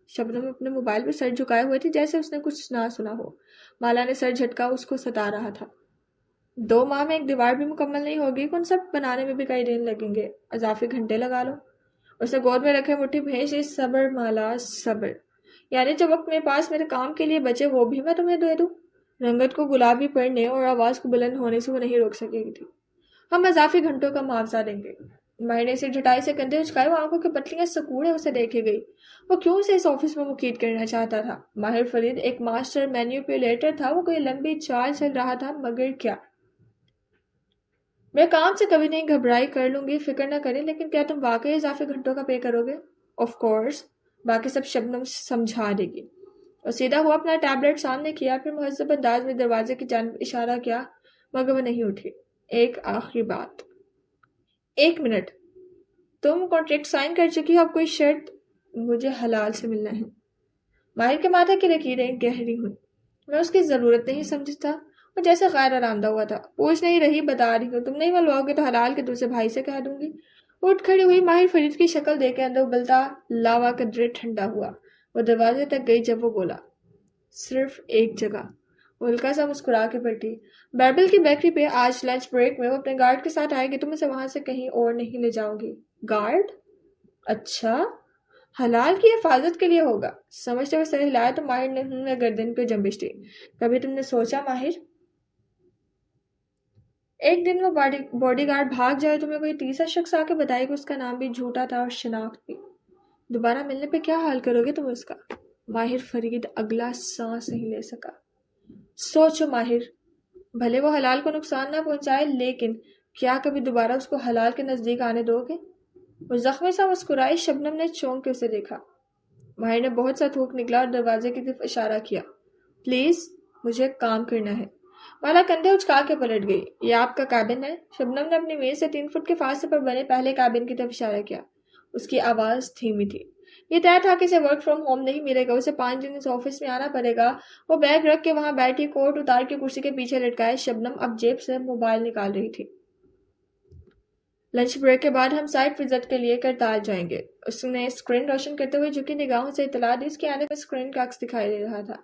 شبنم اپنے موبائل پہ سر جھکائے ہوئے تھی جیسے اس نے کچھ نہ سنا ہو. مالا نے سر جھٹکا. اس کو ستا رہا تھا. 2 ماہ میں ایک دیوار بھی مکمل نہیں ہوگی. کنسپٹ بنانے میں بھی کئی دن لگیں گے. اضافی گھنٹے لگا لو. اس نے گود میں رکھے مٹھی بھیج دی. صبر مالا، صبر. یعنی جو وقت میرے پاس میرے کام کے لیے بچے وہ بھی میں تمہیں دے دوں؟ رنگت کو گلابی پڑنے اور آواز کو بلند ہونے سے وہ نہیں روک سکے گی تھی. ہم اضافی گھنٹوں کا معاوضہ دیں گے. ماہر نے اسے جھٹائی سے کندھے اچکائے. وہ آنکھوں کی پتلیاں سکوڑے اسے دیکھے گئی. وہ کیوں اسے اس آفس میں مقید کرنا چاہتا تھا؟ ماہر فرید ایک ماسٹر مینیپولیٹر تھا. وہ کوئی لمبی چال چل رہا تھا. مگر کیا؟ میں کام سے کبھی نہیں گھبرائی. کر لوں گی، فکر نہ کریں. لیکن کیا تم واقعی اضافی گھنٹوں کا پے کرو گے؟ Of course. باقی سب شبنم سمجھا دے گی. اور سیدھا ہوا اپنا ٹیبلٹ سامنے کیا. پھر مہذب انداز میں دروازے کی جانب اشارہ کیا مگر وہ نہیں اٹھی. ایک آخری بات. 1 منٹ. تم کانٹریکٹ سائن کر چکی ہو. اب کوئی شرط؟ مجھے حلال سے ملنا ہے. ماہر کے ماتھے کی لکیریں گہری ہوئی. میں اس کی ضرورت نہیں سمجھتا. اور جیسے غیر آرامدہ ہوا تھا. پوچھ نہیں رہی، بتا رہی ہوں. تم نہیں ملواؤ گے تو حلال کے دوسرے بھائی سے کہہ دوں گی. اٹھ کھڑی ہوئی. ماہر فرید کی شکل دیکھ کے اندر ابلتا لاوا قدرے ٹھنڈا ہوا. وہ دروازے تک گئی. جب وہ بولا، صرف ایک جگہ. وہ ہلکا سا مسکرا کے بیٹھی. بیربل کی بیکری پہ آج لنچ بریک میں وہ اپنے گارڈ کے ساتھ آئے گی. تم اسے وہاں سے کہیں اور نہیں لے جاؤ گی. گارڈ؟ اچھا، حلال کی حفاظت کے لیے ہوگا. سمجھتے ہوئے سر ہلایا تو ماہر نے گردن پہ جنبش دی. کبھی تم نے سوچا ماہر، ایک دن وہ باڈی گارڈ بھاگ جائے، تمہیں کوئی تیسرا شخص آ کے بتائے کہ اس کا نام بھی جھوٹا تھا اور شناخت بھی. دوبارہ ملنے پہ کیا حال کرو گے تم اس کا؟ ماہر فرید اگلا سانس نہیں لے سکا. سوچو ماہر، بھلے وہ حلال کو نقصان نہ پہنچائے لیکن کیا کبھی دوبارہ اس کو حلال کے نزدیک آنے دو گے؟ وہ زخمی سا مسکرائی. شبنم نے چونک کے اسے دیکھا. ماہر نے بہت سا تھوک نکلا اور دروازے کی طرف اشارہ کیا. پلیز، مجھے کام کرنا ہے. مالا کندھے اچکا کے پلٹ گئی. یہ آپ کا کیبن ہے؟ شبنم نے اپنی میز سے 3 فٹ کے فاصلے پر بنے پہلے کیبن کی طرف اشارہ کیا. اس کی آواز دھیمی تھی. یہ طے تھا کہ اسے ورک فرام ہوم نہیں ملے گا. اسے 5 دن اس آفس میں آنا پڑے گا. وہ بیگ رکھ کے وہاں بیٹھی, کوٹ اتار کے کرسی کے پیچھے لٹکائے. شبنم اب جیب سے موبائل نکال رہی تھی. لنچ بریک کے بعد ہم سائٹ وزٹ کے لیے کرتال جائیں گے. اس نے اسکرین روشن کرتے ہوئے جھکی نگاہوں سے اطلاع دی. اس کے آنے میں اسکرین کا عکس دکھائی دے رہا تھا.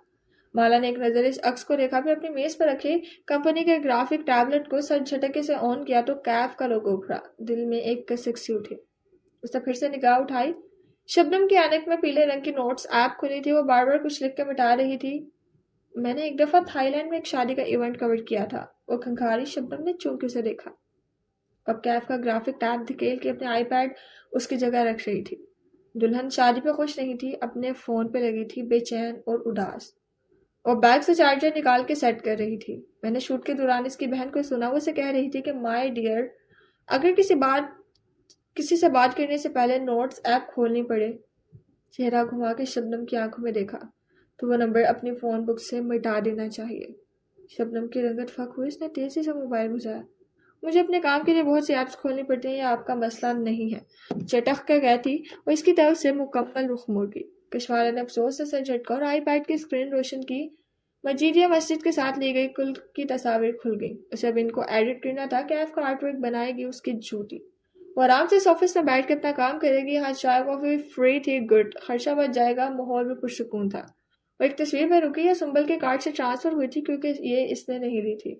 مالا نے ایک نظر اس عکس کو دیکھا, پھر اپنی میز پر رکھے کمپنی کے گرافک ٹیبلٹ کو سر جھٹکے سے آن کیا تو کیف کا لوگو اکھڑا. دل میں ایک کسک سی اٹھی. اس نے پھر سے نگاہ اٹھائی. شبنم کی اینک میں پیلے رنگ کی نوٹس ایپ کھلی تھی. وہ بار بار کچھ لکھ کے مٹا رہی تھی. میں نے ایک دفعہ تھائی لینڈ میں ایک شادی کا ایونٹ کور کیا تھا. وہ کھنکھاری. شبنم نے چونکے اسے دیکھا. اب کیف کا گرافک ٹیب دھکیل کے اپنے آئی پیڈ اس کی جگہ رکھ رہی تھی. دلہن شادی پہ خوش نہیں تھی, اپنے فون پہ لگی تھی, بے چین اور اداس. اور بیگ سے چارجر نکال کے سیٹ کر رہی تھی. میں نے شوٹ کے دوران اس کی بہن کو سنا. وہ اسے کہہ رہی تھی کہ مائی ڈیئر, اگر کسی سے بات کرنے سے پہلے نوٹس ایپ کھولنی پڑے. چہرہ گھما کے شبنم کی آنکھوں میں دیکھا تو وہ نمبر اپنی فون بک سے مٹا دینا چاہیے. شبنم کی رنگت پھک ہوئی. اس نے تیزی سے موبائل بجھایا. مجھے اپنے کام کے لیے بہت سی ایپس کھولنی پڑتی ہیں, یہ آپ کا مسئلہ نہیں ہے. چٹخ کے کہتی وہ اس کی طرف سے مکمل رخ موڑ گئی. کشوالا نے افسوس سے سر جھٹکا اور آئی پیڈ کی اسکرین روشن کی. مجیدیہ مسجد کے ساتھ لی گئی کل کی تصاویر کھل گئی. اسے اب ان کو ایڈٹ کرنا تھا. کیف کا آرٹ ورک بنائے گی اس کی جھوٹی. وہ آرام سے اس آفس میں بیٹھ کے اپنا کام کرے گی. ہاں چائے کافی فری تھی. گڈ. خرچہ بچ جائے گا. ماحول بھی پرسکون تھا. وہ ایک تصویر پہ رکی. یا سنبل کے کارڈ سے ٹرانسفر ہوئی تھی کیونکہ یہ اس نے نہیں لی تھی.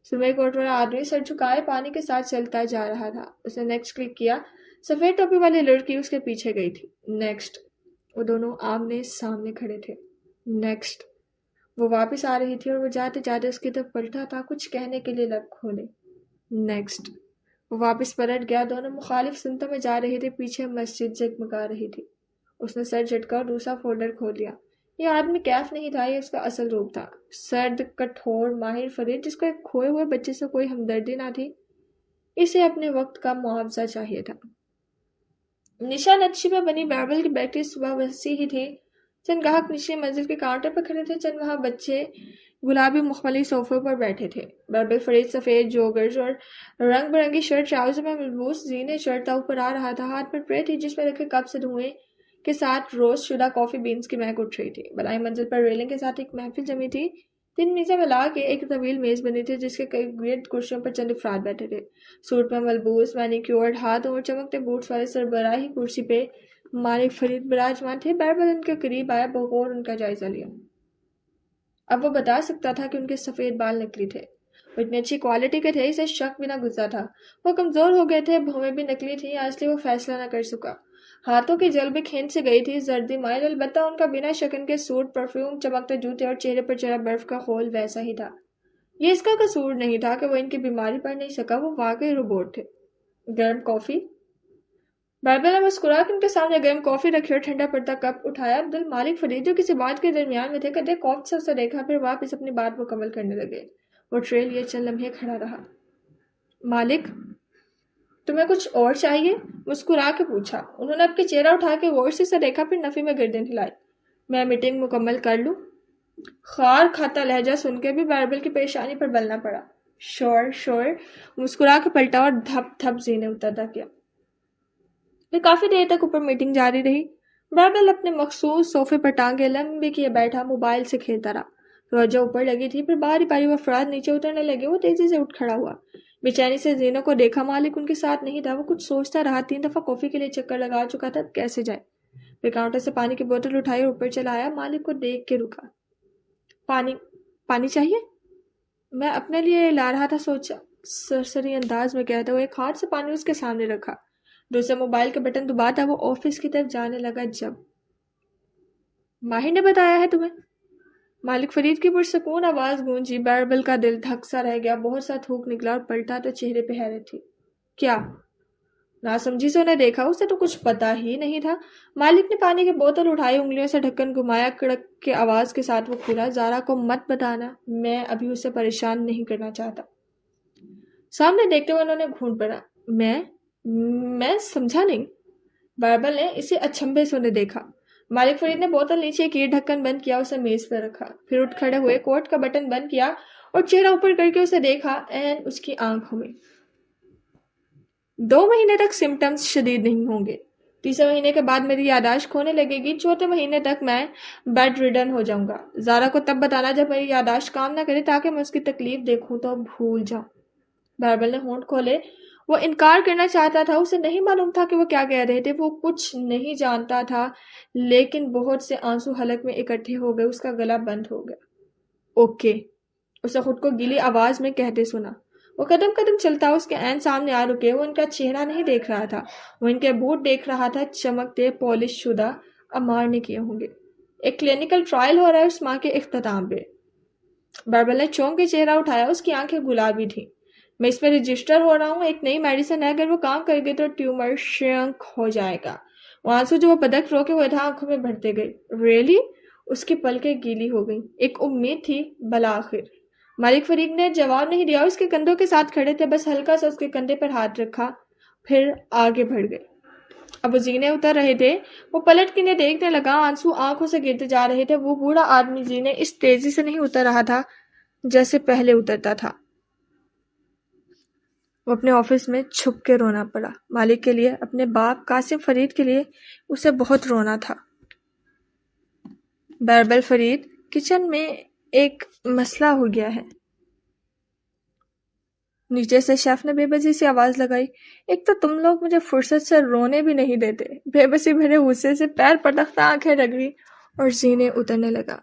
سرمئی کوٹ والا آدمی سر جھکائے پانی کے ساتھ چلتا جا رہا تھا. اس نے نیکسٹ کلک کیا. سفید ٹوپی والی لڑکی اس کے پیچھے گئی تھی. نیکسٹ. وہ دونوں آمنے سامنے کھڑے تھے. نیکسٹ. وہ واپس آ رہی تھی اور وہ جاتے جاتے اس کی طرف پلٹا تھا کچھ کہنے کے لیے لب کھولے. نیکسٹ. وہ واپس پلٹ گیا. دونوں مخالف سمتوں میں جا رہے تھے. پیچھے مسجد جگمگا رہی تھی. اس نے سر جھٹکا اور دوسرا فولڈر کھول لیا. یہ آدمی کیف نہیں تھا, یہ اس کا اصل روپ تھا. سرد, کٹھور, ماہر فرید, جس کو ایک کھوئے ہوئے بچے سے کوئی ہمدردی نہ تھی. اسے اپنے وقت کا معاوضہ چاہیے تھا. نشا نقشی میں بنی بیربل کی بیکری صبح وسیع ہی تھی. چند گاہک نچلی منزل کے کاؤنٹر پر کھڑے تھے. چند وہاں بچے گلابی مخملی صوفے پر بیٹھے تھے. بیربل فرید سفید جوگرز اور رنگ برنگی شرٹ ٹراؤزر میں ملبوس زینے چڑھتا اوپر آ رہا تھا. ہاتھ میں ٹرے تھی جس میں رکھے کپ سے دھوئیں کے ساتھ روسٹ شدہ کافی بینز کی مہک اٹھ رہی تھی. بلائی منزل پر ریلنگ کے ساتھ ایک محفل جمی تھی. 3 میزیں ملا کے ایک طویل میز بنی تھی جس کے کئی گرد کرسیوں پر چند افراد بیٹھے تھے. سوٹ میں ملبوس, مینیکیورڈ, ہاتھوں اور چمکتے بوٹس والے سربراہی کرسی پہ مالک فرید براجمان تھے. بیربل ان کے قریب آیا, بغور ان کا جائزہ لیا. اب وہ بتا سکتا تھا کہ ان کے سفید بال نکلی تھے. وہ اتنی اچھی کوالٹی کے تھے اسے شک بھی نہ گزرا تھا. وہ کمزور ہو گئے تھے, بھویں بھی نکلی تھیں, اس لیے وہ فیصلہ نہ کر سکا. ہاتھوں کی جل بھی کھینچ سے گئی تھی, زردی مائل. البتہ ان کا بنا شکن کے سوٹ, پرفیوم, چمکتے جوتے اور چہرے پر چڑھا برف کا خول ویسا ہی تھا. یہ اس کا قصور نہیں تھا کہ وہ ان کی بیماری پڑھ نہیں سکا. وہ واقعی روبوٹ تھے. گرم کافی. بیربل نے مسکرا کے ان کے سامنے گرم کافی رکھی اور ٹھنڈا پڑتا کپ اٹھایا. عبد المالک فرید جو کسی بات کے درمیان میں تھے کدے کوفت سے اسے دیکھا, پھر واپس اپنی بات مکمل کرنے لگے. وہ ٹرے لیے چند لمحے کھڑا رہا. مالک, تمہیں کچھ اور چاہیے؟ مسکرا کے پوچھا. انہوں نے اپنے چہرہ اٹھا کے غور سے اسے دیکھا, پھر نفی میں گردن ہلائی. میں میٹنگ مکمل کر لوں؟ خار کھاتا لہجہ سن کے بھی بیربل کی پریشانی پر بلنا پڑا. شور. مسکرا کے پلٹا اور دھپ دھپ زینے اترتا کیا. پھر کافی دیر تک اوپر میٹنگ جاری رہی. بیربل اپنے مخصوص صوفے پر ٹانگے لمبی کیے بیٹھا موبائل سے کھیلتا رہا. توجہ اوپر لگی تھی. پھر باری باری وہ افراد نیچے اترنے لگے. وہ تیزی سے اٹھ کھڑا ہوا. بے چینی سے زینوں کو دیکھا. مالک ان کے ساتھ نہیں تھا. وہ کچھ سوچتا رہا. 3 دفعہ کافی کے لیے چکر لگا چکا تھا, کیسے جائے. پھر کاؤنٹر سے پانی کی بوتل اٹھائی اور اوپر چلا آیا. مالک کو دیکھ کے رکا. پانی چاہیے؟ میں اپنے لیے لا رہا تھا, سوچا سرسری انداز میں کہتا ہوا. ایک ہاتھ سے پانی اس کے سامنے رکھا. دوسرے موبائل کے بٹن دباتا وہ آفس کی طرف جانے لگا. جب ماہر نے بتایا ہے تمہیں؟ مالک فرید کی پرسکون آواز گونجی. بیربل کا دل دھک سا رہ گیا. بہت سا تھوک نکلا اور پلٹا تو چہرے پہ حیرت تھی. کیا؟ ناسمجھی سے انہیں دیکھا. اسے تو کچھ پتا ہی نہیں تھا. مالک نے پانی کی بوتل اٹھائی, انگلیوں سے ڈھکن گھمایا. کڑک کے آواز کے ساتھ وہ کھولا. زارا کو مت بتانا, میں ابھی اسے پریشان نہیں کرنا چاہتا. سامنے دیکھتے ہوئے انہوں نے گھونٹ پڑا. میں سمجھا نہیں. بیربل نے اسے اچھمبے سے انہیں دیکھا. مالک فرید نے بوتل نیچے کی, ڈھکن بند کیا, اسے میز پر رکھا. پھر اٹھ کھڑے ہوئے, کوٹ کا بٹن بند کیا اور چہرہ اوپر کر کے اسے دیکھا اینڈ اس کی آنکھوں میں. 2 مہینے تک سمٹمز شدید نہیں ہوں گے. 3 مہینے کے بعد میری یادداشت کھونے لگے گی. 4 مہینے تک میں بیڈ ریڈن ہو جاؤں گا. زارا کو تب بتانا جب میری یادداشت کام نہ کرے تاکہ میں اس کی تکلیف دیکھوں تو بھول جاؤں. بائبل نے ہونٹ کھولے. وہ انکار کرنا چاہتا تھا. اسے نہیں معلوم تھا کہ وہ کیا کہہ رہے تھے. وہ کچھ نہیں جانتا تھا لیکن بہت سے آنسو حلق میں اکٹھے ہو گئے. اس کا گلا بند ہو گیا. اوکے اسے خود کو گیلی آواز میں کہتے سنا. وہ قدم قدم چلتا اس کے عین سامنے آ رکے. وہ ان کا چہرہ نہیں دیکھ رہا تھا. وہ ان کے بوٹ دیکھ رہا تھا. چمکتے پالش شدہ امار نے کیے ہوں گے. ایک کلینکل ٹرائل ہو رہا ہے اس ماہ کے اختتام پہ. بائبل نے چونک کے چہرہ اٹھایا. اس کی آنکھیں گلابی تھیں. میں اس میں رجسٹر ہو رہا ہوں. ایک نئی میڈیسن ہے. اگر وہ کام کر گئی تو ٹیومر شرنک ہو جائے گا. وہ آنسو جو وہ بدک روکے ہوئے تھا آنکھوں میں بھرتے گئے. ریئلی؟ اس کی پلکیں گیلی ہو گئیں. ایک امید تھی بالآخر. مالک فریق نے جواب نہیں دیا. اس کے کندھوں کے ساتھ کھڑے تھے. بس ہلکا سا اس کے کندھے پر ہاتھ رکھا پھر آگے بڑھ گئے. اب وہ زینے اتر رہے تھے. وہ پلٹ کے انہیں دیکھنے لگا. آنسو آنکھوں سے گرتے جا رہے تھے. وہ بوڑھا آدمی زینے اس تیزی سے نہیں اتر رہا تھا جیسے پہلے اترتا تھا. وہ اپنے آفس میں چھپ کے رونا پڑا. مالک کے لیے, اپنے باپ قاسم فرید کے لیے اسے بہت رونا تھا. بائبل فرید کچن میں ایک مسئلہ ہو گیا ہے. نیچے سے شیف نے بے بسی سی آواز لگائی. ایک تو تم لوگ مجھے فرصت سے رونے بھی نہیں دیتے. بے بسی بھرے غصے سے پیر پٹکتا آنکھیں رگڑی اور زینے اترنے لگا.